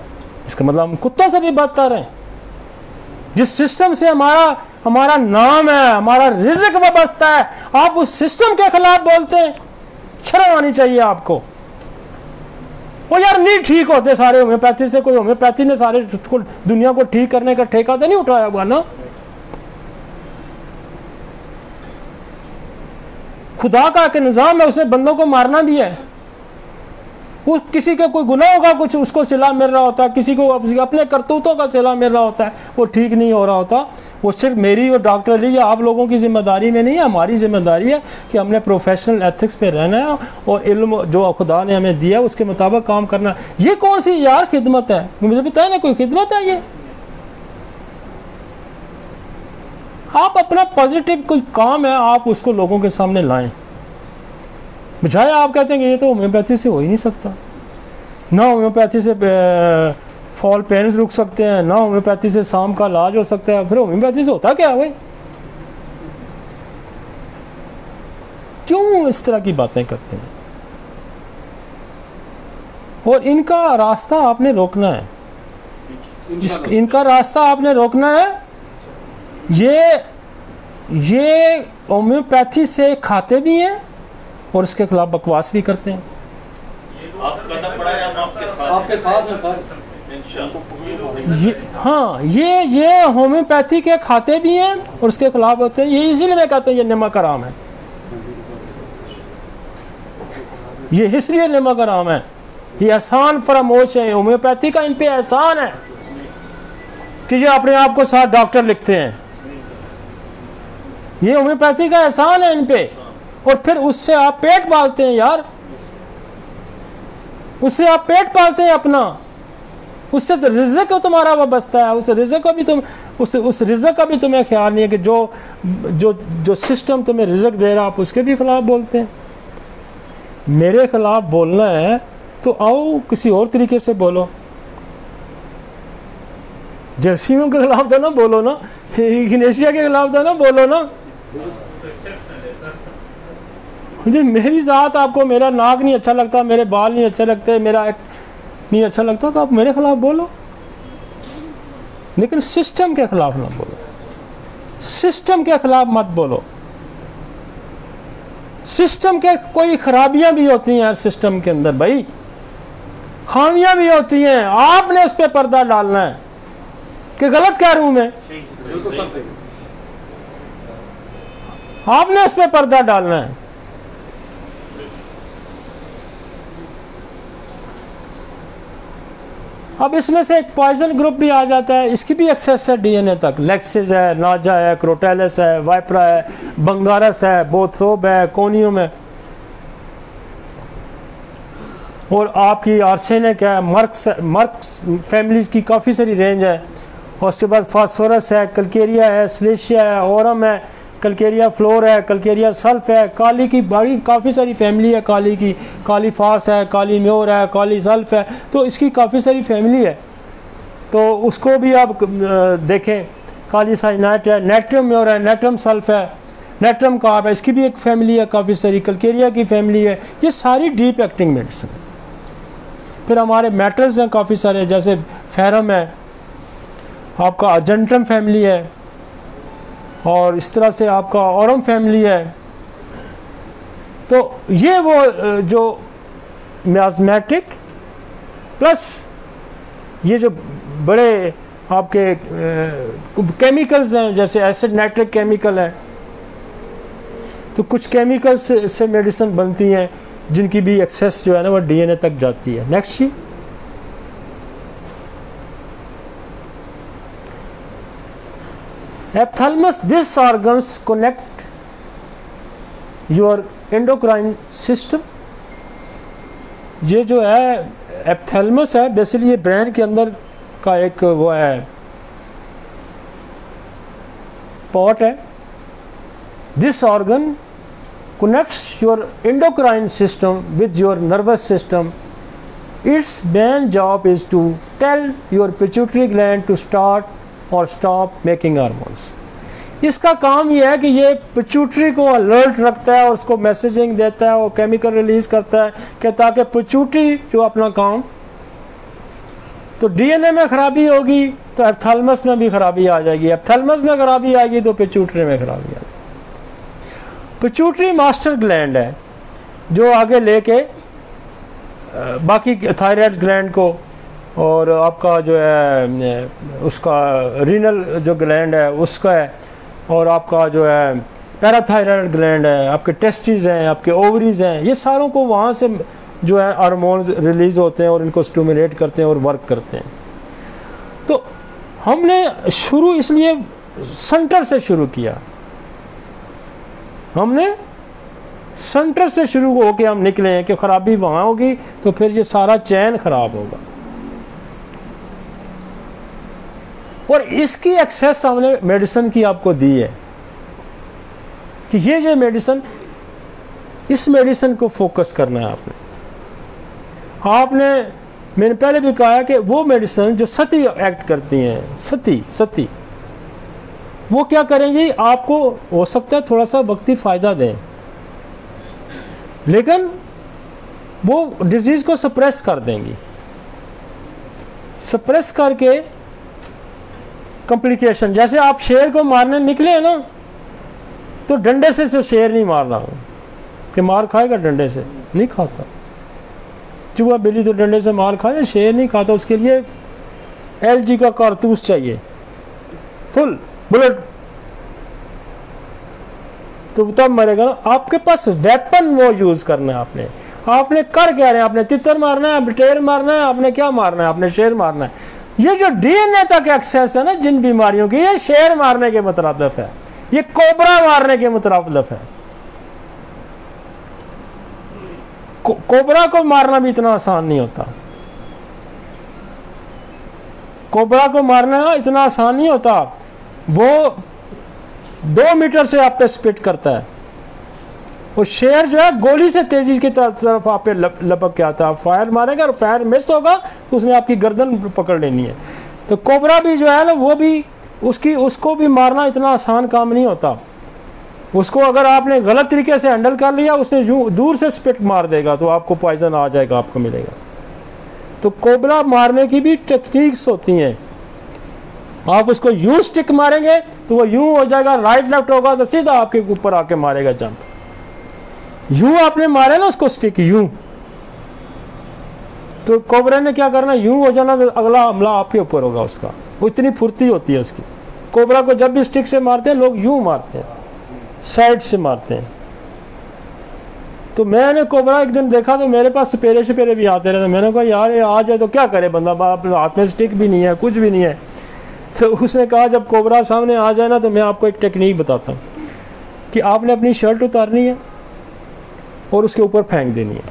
इसका मतलब हम कुत्तों से भी बदतर हैं। जिस सिस्टम से हमारा नाम है, हमारा रिज़्क वाबस्ता है, आप उस सिस्टम के खिलाफ बोलते हैं। शर्म आनी चाहिए आपको। वो यार नहीं ठीक होते सारे होम्योपैथी से, कोई होम्योपैथी ने सारे दुनिया को ठीक करने का ठेका तो नहीं उठाया हुआ ना। खुदा का एक निज़ाम है, उसने बंदों को मारना भी है। वो किसी का कोई गुनाह होगा, कुछ उसको सिला मिल रहा होता है, किसी को अपने करतूतों का सिला मिल रहा होता है, वो ठीक नहीं हो रहा होता। वो सिर्फ मेरी और डॉक्टर अली या आप लोगों की जिम्मेदारी में नहीं है, हमारी जिम्मेदारी है कि हमने प्रोफेशनल एथिक्स पे रहना है और इल्म जो खुदा ने हमें दिया उसके मुताबिक काम करना। ये कौन सी यार खिदमत है, मुझे बताए ना, कोई खिदमत है ये? आप अपना पॉजिटिव कोई काम है, आप उसको लोगों के सामने लाएं, बजाय आप कहते हैं कि ये तो होम्योपैथी से हो ही नहीं सकता, ना होम्योपैथी से फॉल पेन्स रुक सकते हैं, ना होम्योपैथी से सांप का इलाज हो सकता है। फिर होम्योपैथी से होता क्या है भाई? क्यों इस तरह की बातें करते हैं? और इनका रास्ता आपने रोकना है, इनका रास्ता आपने रोकना है। ये होम्योपैथी से खाते भी हैं और इसके खिलाफ बकवास भी करते हैं। आप कदम बढ़ाएं, हम आपके साथ हैं सर। ये होम्योपैथी के खाते भी हैं और उसके खिलाफ होते हैं। ये इसीलिए मैं कहता हूँ ये नमक हराम है, ये इसलिए नमक हराम है। ये एहसान फरामोश है, होम्योपैथी का इन पे एहसान है कि ये अपने आप को साथ डॉक्टर लिखते हैं। ये होम्योपैथी का एहसान है इन पे, और फिर उससे आप पेट पालते हैं यार, उससे आप पेट पालते हैं अपना, उससे तो रिज़्क़ तुम्हारा वाबस्ता है। उस रिज़्क़ का भी तुम उस रिज़्क़ का भी तुम्हें ख्याल नहीं है कि जो सिस्टम तुम्हें रिज़्क़ दे रहा, आप उसके भी खिलाफ बोलते हैं। मेरे खिलाफ बोलना है तो आओ किसी और तरीके से बोलो, जर्सियों के खिलाफ तो ना बोलो ना, इग्नेशिया के खिलाफ तो ना बोलो ना। जी मेरी ज़ात आपको, मेरा नाक नहीं अच्छा लगता, मेरे बाल नहीं अच्छे लगते, मेरा नहीं अच्छा लगता, तो आप मेरे खिलाफ बोलो, लेकिन सिस्टम के खिलाफ ना बोलो, सिस्टम के खिलाफ मत बोलो। सिस्टम के कोई खराबियां भी होती हैं सिस्टम के अंदर, भाई खामियां भी होती हैं, आपने उस पर पर्दा डालना है कि गलत कह रहा हूं मैं, आपने उस पर पर्दा डालना है। अब इसमें से एक पॉइजन ग्रुप भी आ जाता है, इसकी भी एक्सेस है डीएनए तक। लेक्सिस है, नाजा है, क्रोटेलस है, वाइपरा है, बंगारस है, बोथ्रोब है, कोनियम है, और आपकी आर्सेनिक है, मर्क्स फैमिलीज की काफ़ी सारी रेंज है। और उसके बाद फास्फोरस है, कलकेरिया है, सिलेशिया है, ओरम है, कलकेरिया फ्लोर है, कलकेरिया सल्फ है, काली की बड़ी काफ़ी सारी फैमिली है, काली की, काली फास है, काली म्योर है, काली सल्फ है, तो इसकी काफ़ी सारी फैमिली है। तो उसको भी आप देखें, काली साइनाइट है, नेट्रियम म्योर है, नेट्रियम सल्फ है, नेट्रियम कार्ब है, इसकी भी एक फैमिली है काफ़ी सारी, कलकेरिया की फैमिली है। ये सारी डीप एक्टिंग मेडिसिन है। फिर हमारे मेटल्स हैं काफ़ी सारे, जैसे फेरम है, आपका अर्जेंटम फैमिली है, और इस तरह से आपका ओरम फैमिली है। तो ये वो जो मियाज़मेटिक प्लस ये जो बड़े आपके केमिकल्स हैं, जैसे एसिड नाइट्रिक केमिकल है, तो कुछ केमिकल्स से मेडिसिन बनती हैं जिनकी भी एक्सेस जो है ना वो डीएनए तक जाती है। नेक्स्ट जी, Ophthalmos, this organs connect your endocrine system। ये जो है एप्थैलमस है, बेसिकली ये ब्रेन के अंदर का एक वो है पॉट है। This organ connects your endocrine system with your nervous system. Its main job is to tell your pituitary gland to start और स्टॉप मेकिंग हार्मोन्स। इसका काम यह है कि ये पिट्यूटरी को अलर्ट रखता है और उसको मैसेजिंग देता है और केमिकल रिलीज करता है कि ताकि पिट्यूटरी जो अपना काम, तो डीएनए में खराबी होगी तो एप्थैलमस में भी खराबी आ जाएगी, एप्थैलमस में खराबी आएगी तो पिट्यूटरी में खराबी आ जाएगी। पिट्यूटरी मास्टर ग्लैंड है जो आगे लेके बाकी थायराइड ग्लैंड को और आपका जो है उसका रीनल जो ग्लैंड है उसका है, और आपका जो है पैराथायराइड ग्लैंड है, आपके टेस्टिस हैं, आपके ओवरीज हैं, ये सारों को वहाँ से जो है हार्मोन्स रिलीज़ होते हैं और इनको स्टिमुलेट करते हैं और वर्क करते हैं। तो हमने शुरू इसलिए सेंटर से शुरू किया, हमने सेंटर से शुरू होकर हम निकले हैं कि ख़राबी वहाँ होगी तो फिर ये सारा चैन ख़राब होगा। और इसकी एक्सेस हमने मेडिसिन की आपको दी है कि ये जो मेडिसिन, इस मेडिसिन को फोकस करना है आपने मैंने पहले भी कहा है कि वो मेडिसिन जो सती एक्ट करती हैं, सती वो क्या करेंगी, आपको हो सकता है थोड़ा सा वक्ती फ़ायदा दें, लेकिन वो डिजीज़ को सप्रेस कर देंगी, सप्रेस करके कॉम्प्लिकेशन। जैसे आप शेर को मारने निकले हैं ना, तो डंडे से शेर नहीं मारना हो कि मार खाएगा, डंडे से नहीं खाता। चूहा बिल्ली तो डंडे से मार खाए, शेर नहीं खाता। उसके लिए LG का कारतूस चाहिए, फुल बुलेट, तो तब मरेगा ना। आपके पास वेपन वो यूज करना है आपने कर क्या रहे हैं, आपने तितर मारना है, बटेर मारना है, आपने क्या मारना है, आपने शेर मारना है। ये जो DNA तक एक्सेस है ना जिन बीमारियों की, ये शेर मारने के मुतरादिफ है, ये कोबरा मारने के मुतरादिफ है। कोबरा को मारना भी इतना आसान नहीं होता, कोबरा को मारना इतना आसान नहीं होता। वो 2 मीटर से आप पे स्पिट करता है, वो शेर जो है गोली से तेजी की तरफ आप पे लपक के आता है। आप फायर मारेगा और फायर मिस होगा तो उसने आपकी गर्दन पकड़ लेनी है। तो कोबरा भी जो है ना, वो भी उसको भी मारना इतना आसान काम नहीं होता। उसको अगर आपने गलत तरीके से हैंडल कर लिया, उसने यूं दूर से स्पिट मार देगा तो आपको पॉइजन आ जाएगा, आपको मिलेगा। तो कोबरा मारने की भी टेक्निक्स होती हैं। आप उसको यूं स्टिक मारेंगे तो वो यूं हो जाएगा, राइट लेफ्ट होगा तो सीधा आपके ऊपर आके मारेगा जंप। यूं आपने मारे ना उसको स्टिक यूं, तो कोबरा ने क्या करना, यूं हो जाना तो अगला हमला आपके ऊपर होगा उसका। वो इतनी फुर्ती होती है उसकी। कोबरा को जब भी स्टिक से मारते हैं लोग यूं मारते हैं, साइड से मारते हैं। तो मैंने कोबरा एक दिन देखा तो मेरे पास सपेरे भी आते रहे। मैंने कहा यार ये आ जाए तो क्या करे बंदा, हाथ में स्टिक भी नहीं है, कुछ भी नहीं है। तो उसने कहा जब कोबरा सामने आ जाए ना तो मैं आपको एक टेक्निक बताता हूँ कि आपने अपनी शर्ट उतारनी है और उसके ऊपर फेंक देनी है,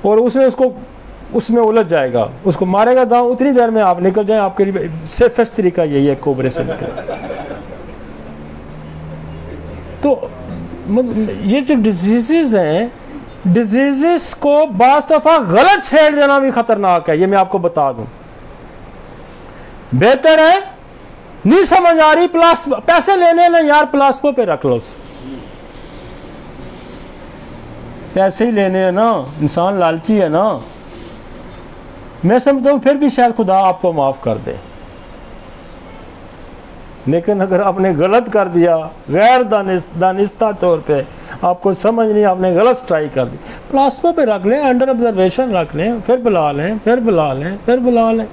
और उसने उसको उसमें उलझ जाएगा, उसको मारेगा दांव, उतनी देर में आप निकल जाए। आपके लिए सेफेस्ट तरीका यही है कोबरे से निकल। तो ये जो डिजीजेस हैं, डिजीजेस को बाज़ दफ़ा गलत छेड़ देना भी खतरनाक है, ये मैं आपको बता दूं। बेहतर है नहीं समझ आ रही, पैसे लेने ना यार, प्लास्पो पे रख लो, पैसे ही लेने हैं ना, इंसान लालची है ना। मैं समझता हूँ फिर भी शायद खुदा आपको माफ़ कर दे, लेकिन अगर आपने गलत कर दिया गैर दानिस्ता तौर पे, आपको समझ नहीं, आपने गलत ट्राई कर दी, प्लास्पो पे रख लें, अंडर ऑब्जर्वेशन रख लें, फिर बुला लें, फिर बुला लें, फिर बुला लें।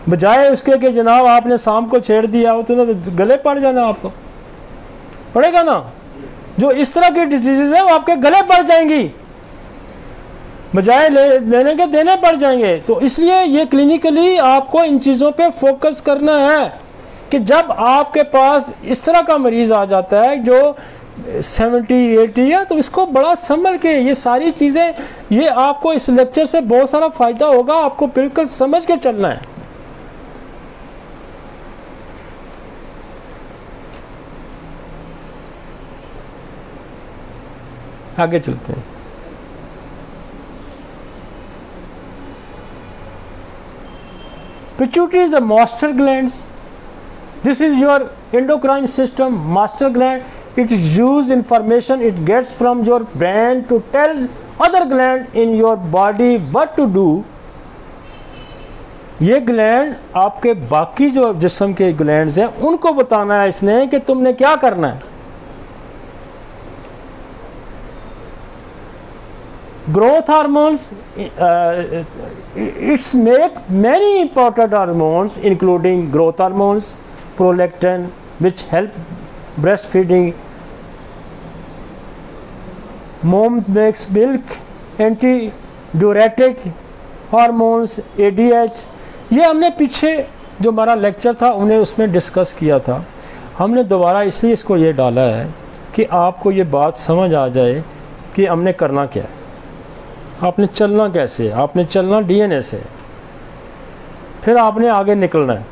बजाय उसके कि जनाब आपने शाम को छेड़ दिया हो तो गले पड़ जाना, आपको पड़ेगा ना। जो इस तरह की डिजीज़ है वो आपके गले पड़ जाएंगी, बजाय लेने के देने पड़ जाएंगे। तो इसलिए ये क्लिनिकली आपको इन चीज़ों पे फोकस करना है कि जब आपके पास इस तरह का मरीज़ आ जाता है जो 70-80 है, तो इसको बड़ा संभल के ये सारी चीज़ें, ये आपको इस लेक्चर से बहुत सारा फ़ायदा होगा, आपको बिल्कुल समझ के चलना है। आगे चलते हैं। Pituitary is the master glands. This is your endocrine system, master gland. It use information it gets from your brain to tell other gland in your body what to do. ये ग्लैंड आपके बाकी जो जिस्म के glands हैं उनको बताना है इसने कि तुमने क्या करना है। Growth hormones, it's make many important hormones including growth hormones, prolactin, which help breastfeeding. Mom makes milk, antidiuretic hormones, ADH. ये हमने पीछे जो हमारा लेक्चर था उन्हें उसमें डिस्कस किया था। हमने दोबारा इसलिए इसको ये डाला है कि आपको ये बात समझ आ जाए कि हमने करना क्या है, आपने चलना कैसे, आपने चलना DNA से, फिर आपने आगे निकलना है।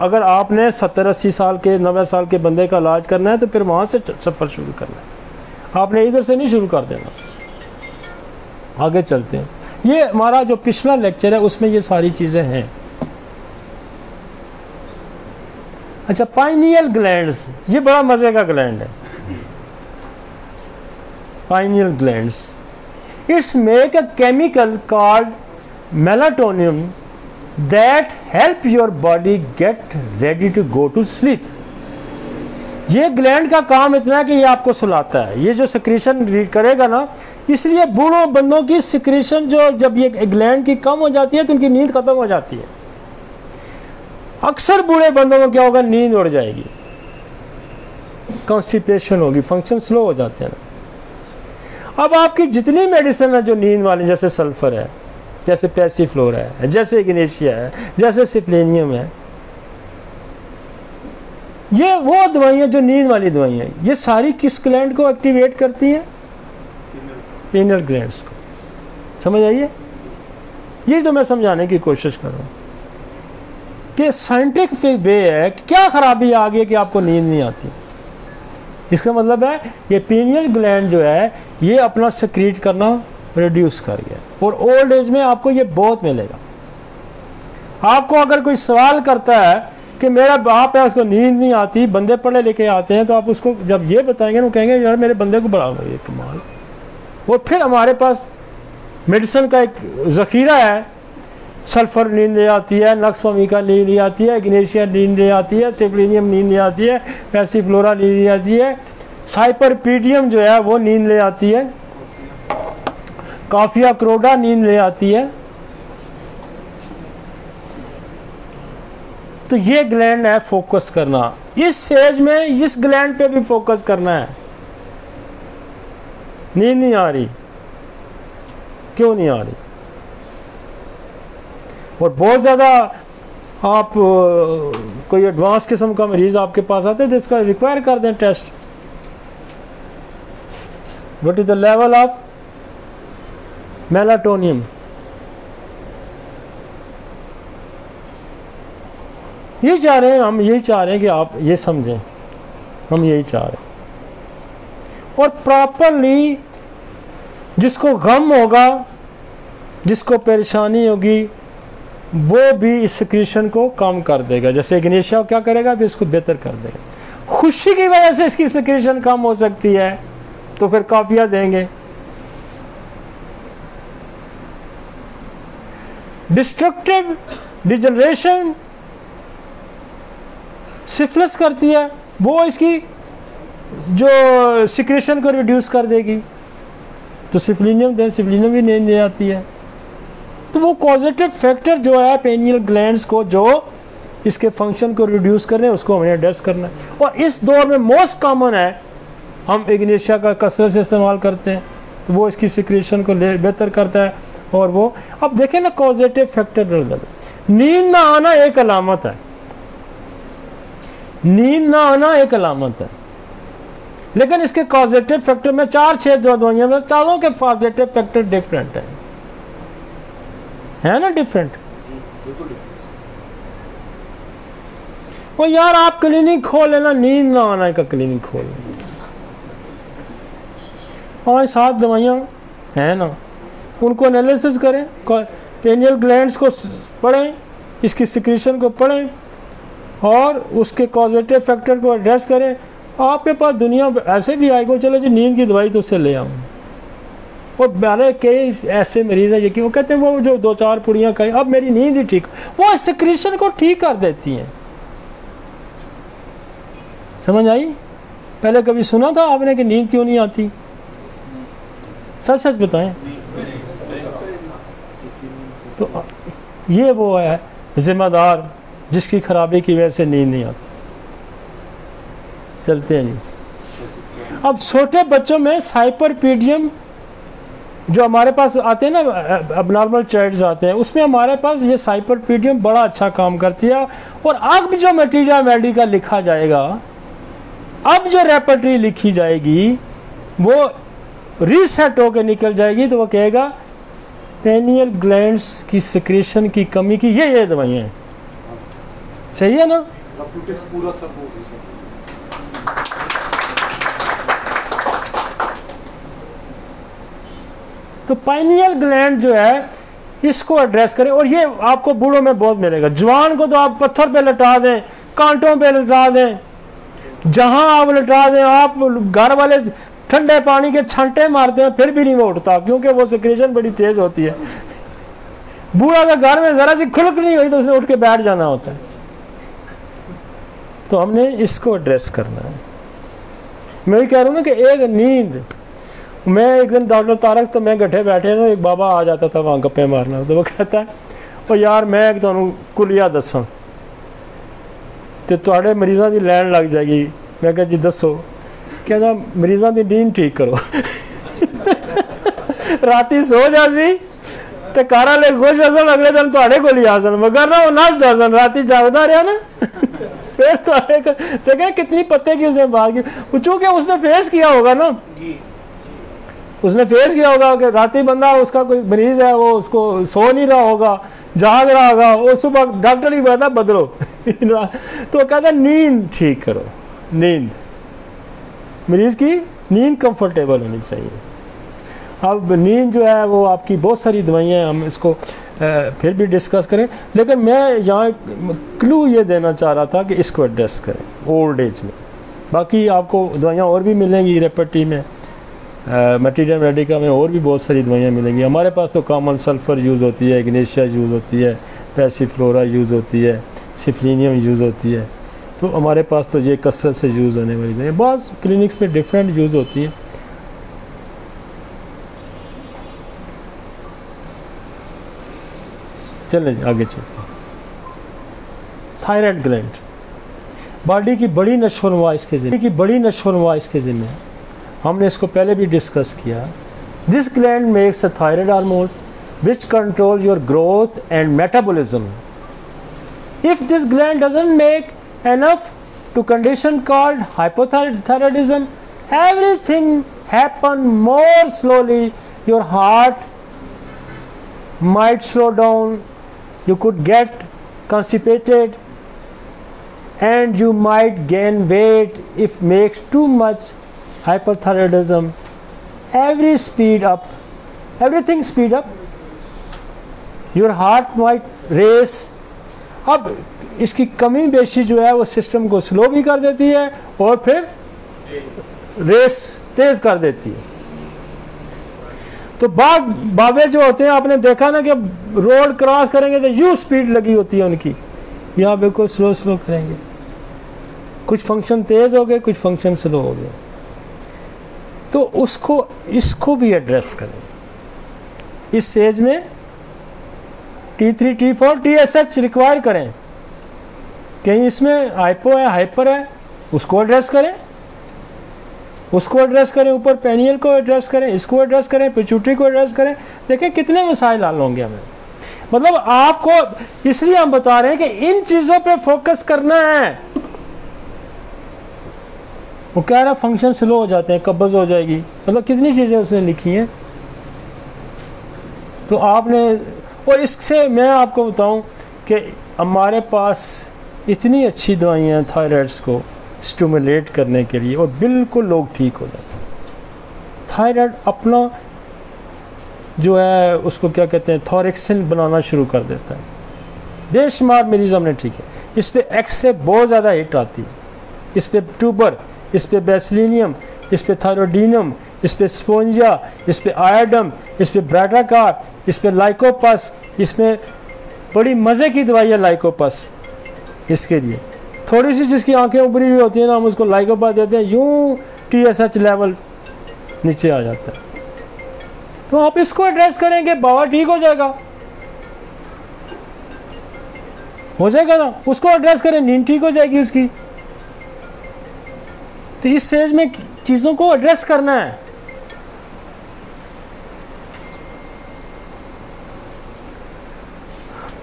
अगर आपने 70-80 साल के 90 साल के बंदे का इलाज करना है तो फिर वहाँ से सफ़र शुरू करना है, आपने इधर से नहीं शुरू कर देना। आगे चलते हैं। ये हमारा जो पिछला लेक्चर है उसमें ये सारी चीज़ें हैं। अच्छा, पाइनियल ग्लैंड्स, ये बड़ा मज़े का ग्लैंड है। Pineal glands, it's make a chemical called melatonin that help your body get ready to go to sleep. ये ग्लैंड का काम इतना है कि ये आपको सुलाता है। ये जो सिक्रीशन करेगा ना, इसलिए बूढ़ों बंदों की सिक्रीशन जो जब ये ग्लैंड की कम हो जाती है तो उनकी नींद खत्म हो जाती है। अक्सर बूढ़े बंदों को क्या होगा, नींद उड़ जाएगी, कॉन्स्टिपेशन होगी, फंक्शन स्लो हो जाते हैं ना। अब आपकी जितनी मेडिसिन है जो नींद वाली, जैसे सल्फर है, जैसे पैसिफ्लोरा है, जैसे इग्नेशिया है, जैसे सिप्लेनियम है, ये वो दवाइयाँ जो नींद वाली दवाइयाँ, ये सारी किस ग्लैंड को एक्टिवेट करती हैं? पीनियल ग्लैंड्स को। समझ आइए? ये तो मैं समझाने की कोशिश कर रहा हूँ कि साइंटिफिक वे है कि क्या खराबी आ गई कि आपको नींद नहीं आती। इसका मतलब है ये पीनियल ग्लैंड जो है ये अपना सेक्रीट करना रिड्यूस कर गया, और ओल्ड एज में आपको ये बहुत मिलेगा। आपको अगर कोई सवाल करता है कि मेरा बाप है उसको नींद नहीं आती, बंदे पढ़े लिखे आते हैं, तो आप उसको जब ये बताएंगे वो कहेंगे यार मेरे बंदे को बड़ा ये कमाल। और फिर हमारे पास मेडिसिन का एक ज़ख़ीरा है, सल्फर नींद ले आती है, नक्सवामिका नींद ले आती है, इग्नेशिया नींद ले आती है, सिप्लेनियम नींद ले आती है, पैसिफ्लोरा नींद ले आती है, साइपरपीडियम जो है वो नींद ले आती है, काफिया क्रोडा नींद ले आती है। तो ये ग्लैंड है फोकस करना, इस एज में इस ग्लैंड पे भी फोकस करना है। नींद नहीं आ रही, क्यों नहीं आ रही? और बहुत ज़्यादा आप कोई एडवांस किस्म का मरीज आपके पास आते हैं जिसका रिक्वायर कर दें test, what is the level of melatonin. ये चाह रहे हैं हम, यही चाह रहे हैं कि आप ये समझें, हम यही चाह रहे हैं। और प्रॉपरली जिसको गम होगा, जिसको परेशानी होगी, वो भी इस सिक्रीशन को कम कर देगा। जैसे इग्नेशिया क्या करेगा, भी इसको बेहतर कर देगा। खुशी की वजह से इसकी सिक्रीशन कम हो सकती है, तो फिर काफिया देंगे। डिस्ट्रक्टिव डिजनरेशन सिफिलिस करती है, वो इसकी जो सिक्रेशन को रिड्यूस कर देगी, तो सिप्लेनियम दें, सिप्लेनियम भी नींद ले आती है। तो वो पॉजिटिव फैक्टर जो है पेनियल ग्लैंड्स को जो इसके फंक्शन को रिड्यूस कर रहे हैं, उसको हमें एड्रेस करना है। और इस दौर में मोस्ट कॉमन है, हम इग्नेशिया का कसरत से इस्तेमाल करते हैं, तो वो इसकी सिक्रेशन को बेहतर करता है। और वो अब देखें ना, पॉजिटिव फैक्टर, नींद ना आना एक अलामत है, नींद ना आना एक अलामत है, लेकिन इसके पॉजिटिव फैक्टर में 4-6 जो दवाइयां में, चारों के पॉजिटिव फैक्टर डिफरेंट है ना, डिफरेंट। वो यार आप क्लिनिक खोल लेना, नींद ना आना का क्लिनिक खोल लेना, और 7 दवाइयां हैं ना, उनको एनालिसिस करें, पेनियल ग्लैंड्स को पढ़ें, इसकी सिक्रीशन को पढ़ें, और उसके पॉजिटिव फैक्टर को एड्रेस करें। आपके पास दुनिया ऐसे भी आएगा, चलो जी नींद की दवाई तो उससे ले आऊँ। और मेरे कई ऐसे मरीज हैं कि वो कहते हैं वो जो 2-4 पुड़ियाँ खाई, अब मेरी नींद ही ठीक, वो सिक्रीशन को ठीक कर देती हैं। समझ आई? पहले कभी सुना था आपने कि नींद क्यों नहीं आती? सच सच बताएं। तो ये वो है जिम्मेदार जिसकी खराबी की वजह से नींद नहीं आती। चलते हैं जी। अब छोटे बच्चों में साइपरपीडियम जो हमारे पास आते हैं ना, अबनॉर्मल चाइल्ड्स आते हैं, उसमें हमारे पास ये साइपरपीडियम बड़ा अच्छा काम करती है। और अब जो मटीरियल मेडिकल लिखा जाएगा, अब जो रेपर्टरी लिखी जाएगी, वो रीसेट होकर निकल जाएगी, तो वो कहेगा पेनियल ग्लैंड्स की सिक्रेशन की कमी की ये दवाइयाँ हैं। सही है ना? पूरा सब हो गया। तो पाइनियल ग्लैंड जो है इसको एड्रेस करें। और ये आपको बूढ़ों में बहुत मिलेगा। जवान को तो आप पत्थर पे लटा दें, कांटों पे लटा दें, जहां आप लटा दें, आप घर वाले ठंडे पानी के छांटे मारते हैं फिर भी नहीं वो उठता, क्योंकि वो सिक्रेशन बड़ी तेज होती है। बूढ़ा का घर में जरा सी खुलक नहीं हुई तो उसने उठ के बैठ जाना होता है। तो हमने इसको एड्रेस करना है। मैं कह रहा हूँ ना कि एक नींद, मैं एक दिन डॉक्टर तारक तो मैं गड्ढे बैठे तो एक बाबा आ जाता था वहाँ गप्पे मारना, तो वो कहता है ओ यार मैं एक तुहानू कुलिया दसा, तो तुहाडे मरीज़ां दी लैन लग जाएगी। मैं कहा जी दसो, कहना मरीज़ां दी नींद ठीक करो। राती सो जासी ते घर वाले खुश हसन, अगले दिन तुहाडे कोल ही आसन, मगर ना वो नस जासन, राती जागदा रहा ना। फिर तुहाडे को देखें कितनी पत्ते की उसने बात की, चूँकि उसने फेस किया होगा ना, उसने फेस किया होगा कि राती बंदा उसका कोई मरीज है, वो उसको सो नहीं रहा होगा, जाग रहा होगा, वो सुबह डॉक्टर ही कहता बदलो। तो कहता नींद ठीक करो, नींद, मरीज की नींद कंफर्टेबल होनी चाहिए। अब नींद जो है वो आपकी बहुत सारी दवाइयाँ, हम इसको फिर भी डिस्कस करें, लेकिन मैं यहाँ क्लू ये देना चाह रहा था कि इसको एड्रेस करें ओल्ड एज में। बाकी आपको दवाइयाँ और भी मिलेंगी रेपर्टी में, मटीरियल मेडिका में और भी बहुत सारी दवाइयाँ मिलेंगी। हमारे पास तो कॉमन सल्फ़र यूज़ होती है, इग्नेशिया यूज़ होती है, पैसिफ्लोरा यूज़ होती है, सिफ्लिनियम यूज़ होती है। तो हमारे पास तो ये कसरत से यूज़ होने वाली दवाइयाँ, बहुत क्लिनिक्स में डिफरेंट यूज़ होती है। चलें आगे चलते हैं। थायराइड ग्लैंड बॉडी की बड़ी नशोनुमा इसके ज़िम्मे है। हमने इसको पहले भी डिस्कस किया। This gland makes the thyroid hormones which control your growth and metabolism. If this gland doesn't make enough to condition called hypothyroidism, everything happen more slowly. Your heart might slow down, you could get constipated, and you might gain weight if makes too much hyperthyroidism. Everything speed up. Your heart might race. अब इसकी कमी बेशी जो है वो system को slow भी कर देती है और फिर रेस तेज कर देती है। तो बाबे जो होते हैं, आपने देखा ना कि रोड क्रॉस करेंगे तो यूँ स्पीड लगी होती है उनकी, यहाँ बिल्कुल स्लो करेंगे। कुछ फंक्शन तेज हो गए, कुछ फंक्शन स्लो हो गए। तो इसको भी एड्रेस करें। इस एज में T3, T4, TSH रिक्वायर करें। कहीं इसमें हाइपो है, हाइपर है, उसको एड्रेस करें, ऊपर पेनियल को एड्रेस करें, इसको एड्रेस करें, पिट्यूटरी को एड्रेस करें। देखें कितने मसाइल हल होंगे हमें। मतलब आपको इसलिए हम बता रहे हैं कि इन चीज़ों पे फोकस करना है। वो कह रहा फंक्शन स्लो हो जाते हैं, कब्ज़ हो जाएगी, मतलब कितनी चीज़ें उसने लिखी हैं। तो आपने, और इससे मैं आपको बताऊं कि हमारे पास इतनी अच्छी दवाइयाँ थायराइड्स को स्टिमुलेट करने के लिए, और बिल्कुल लोग ठीक हो जाते हैं। थायराइड अपना जो है उसको क्या कहते हैं, थॉरेक्सिन बनाना शुरू कर देता है। बेशुमार मरीज हमने ठीक है। इस पर एक्सरे बहुत ज़्यादा हिट आती है, इस पर ट्यूबर, इस पर बेसिलिनियम, इस पर थायरोडीनम, इस पर स्पोंजिया, इस पर आयोडम, इस पर ब्राटाकार, इस पर लाइकोपस, इसमें बड़ी मज़े की दवाई है लाइकोपस। इसके लिए थोड़ी सी जिसकी आंखें उभरी हुई होती हैं ना, हम उसको लाइकोपस देते हैं, यूँ TSH लेवल नीचे आ जाता है। तो आप इसको एड्रेस करेंगे, बाबा ठीक हो जाएगा ना। उसको एड्रेस करें, नींद ठीक हो जाएगी उसकी। तो इस स्टेज में चीज़ों को एड्रेस करना है।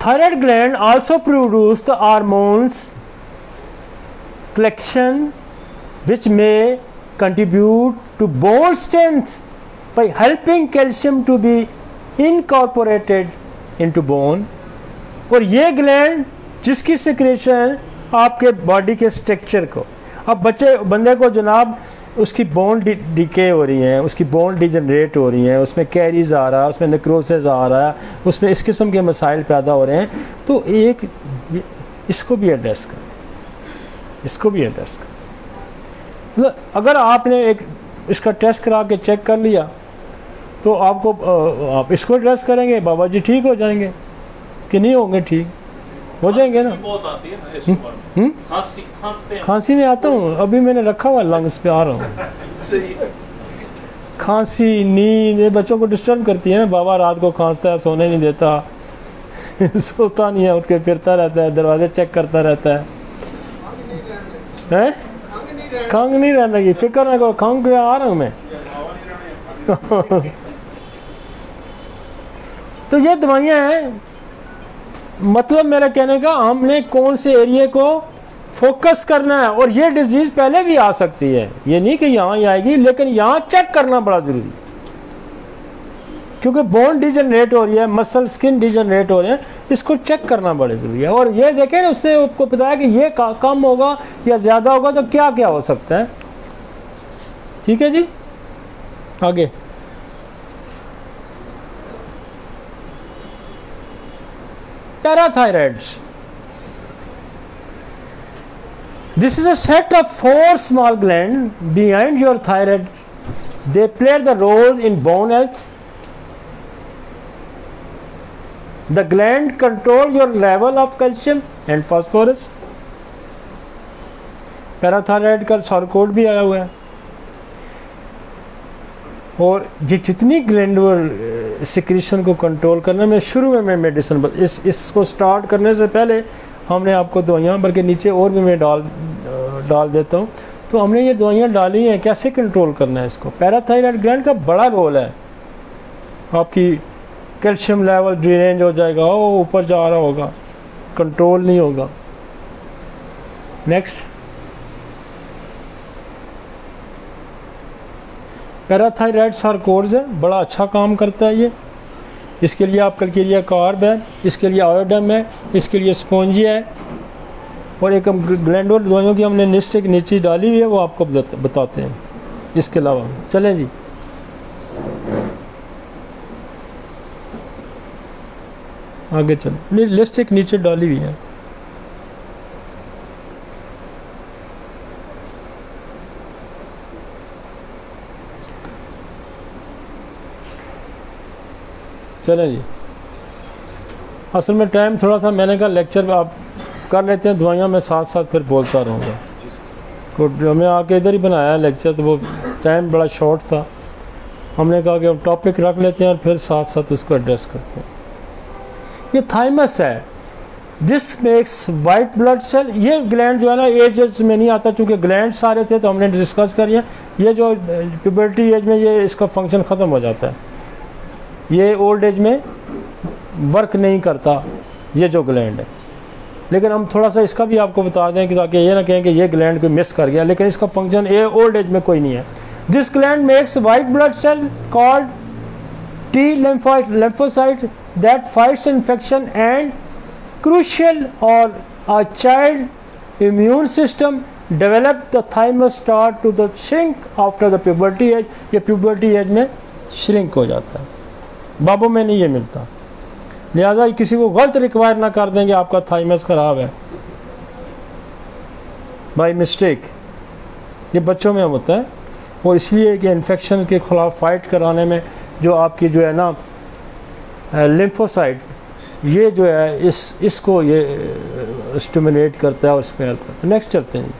Thyroid gland also produce the hormones collection which may contribute to bone strength by helping calcium to be incorporated into bone। और ये ग्लैंड जिसकी सिक्रेशन आपके बॉडी के स्ट्रक्चर को, अब बंदे को जनाब उसकी बोन डिके हो रही हैं, उसकी बोन डिजनरेट हो रही हैं, उसमें कैरीज आ रहा है, उसमें नेक्रोसिस आ रहा है, उसमें इस किस्म के मसाइल पैदा हो रहे हैं। तो एक इसको भी एड्रेस करें, मतलब अगर आपने एक इसका टेस्ट करा के चेक कर लिया तो आपको आप इसको एड्रेस करेंगे, बाबा जी ठीक हो जाएंगे कि नहीं होंगे, ठीक हो जाएंगे ना। बहुत आती है ना खांसी में आता हूँ, अभी मैंने रखा हुआ लंग्स पे आ रहा हूँ। खांसी, नींद ये बच्चों को डिस्टर्ब करती है ना। बाबा रात को खांसता है, सोने नहीं देता, सोता नहीं है, उठ के फिरता रहता है, दरवाजे चेक करता रहता है। हैं? खंग नहीं रहने की, फिक्र ना करो, खंग आ रहा हूँ मैं। तो ये दवाइयाँ हैं। मतलब मेरा कहने का, हमने कौन से एरिया को फोकस करना है। और ये डिजीज़ पहले भी आ सकती है, ये नहीं कि यहाँ ही आएगी, लेकिन यहाँ चेक करना बड़ा ज़रूरी है, क्योंकि बोन डिजनरेट हो रही है, मसल स्किन डिजनरेट हो रहे हैं, इसको चेक करना बड़ा ज़रूरी है। और ये देखें ना, उसने आपको बताया कि ये कम होगा या ज़्यादा होगा, तो क्या क्या हो सकता है। ठीक है जी, आगे। Parathyroids. This is a set of 4 small glands behind your thyroid. They play the role in bone health. The gland control your level of calcium and phosphorus. Parathyroid का शॉर्टकट भी आया हुआ है। और ये जितनी ग्लैंडुलर सिक्रीशन को control करने में, शुरू में मैं मेडिसिन इसको स्टार्ट करने से पहले हमने आपको दवाइयाँ, बल्कि नीचे और भी मैं डाल देता हूँ। तो हमने ये दवाइयाँ डाली हैं, कैसे कंट्रोल करना है इसको। पैराथायराइड ग्लैंड का बड़ा रोल है, आपकी कैल्शियम लेवल ड्रेनेज हो जाएगा, वो ऊपर जा रहा होगा, कंट्रोल नहीं होगा। नेक्स्ट, पैराथायराइड सार्कोड्स है, बड़ा अच्छा काम करता है ये। इसके लिए आप कैल्केरिया कार्ब है, इसके लिए आयोडम है, इसके लिए स्पॉन्जिया है, और एक हम ग्लैंडुलर दवाइयों की हमने लिस्ट एक नीचे डाली हुई है, वो आपको बताते हैं। इसके अलावा चलें जी, आगे चलें। लिस्ट एक नीचे डाली हुई है। चलें जी, असल में टाइम थोड़ा था, मैंने कहा लेक्चर आप कर लेते हैं, दवाइयाँ मैं साथ साथ फिर बोलता रहूँगा। तो हमने आके इधर ही बनाया लेक्चर, तो वो टाइम बड़ा शॉर्ट था, हमने कहा कि हम टॉपिक रख लेते हैं और फिर साथ साथ उसको एड्रेस करते हैं। ये थाइमस है, this makes white blood cell. ये ग्लैंड जो है ना, एज में नहीं आता, चूँकि ग्लैंड सारे थे तो हमने डिस्कस करिए। ये जो प्यूबर्टी एज में ये इसका फंक्शन ख़त्म हो जाता है, ये ओल्ड एज में वर्क नहीं करता ये जो ग्लैंड है। लेकिन हम थोड़ा सा इसका भी आपको बता दें कि ताकि ये ना कहें कि ये ग्लैंड को मिस कर गया, लेकिन इसका फंक्शन ये ओल्ड एज में कोई नहीं है। This gland makes white blood cell called T lymphocyte that fights infection and crucial or a child immune system develop the thymus start to the shrink after the puberty age। ये puberty age में shrink हो जाता है, बाबों में नहीं ये मिलता। लिहाजा किसी को गलत रिक्वायर ना कर देंगे आपका थाइमस ख़राब है बाय मिस्टेक, ये बच्चों में होता है। और इसलिए कि इन्फेक्शन के खिलाफ फाइट कराने में जो आपकी जो है ना लिम्फोसाइट, ये जो है इसको ये स्टिमुलेट करता है और इसमें हेल्प करता है। नेक्स्ट चलते हैं।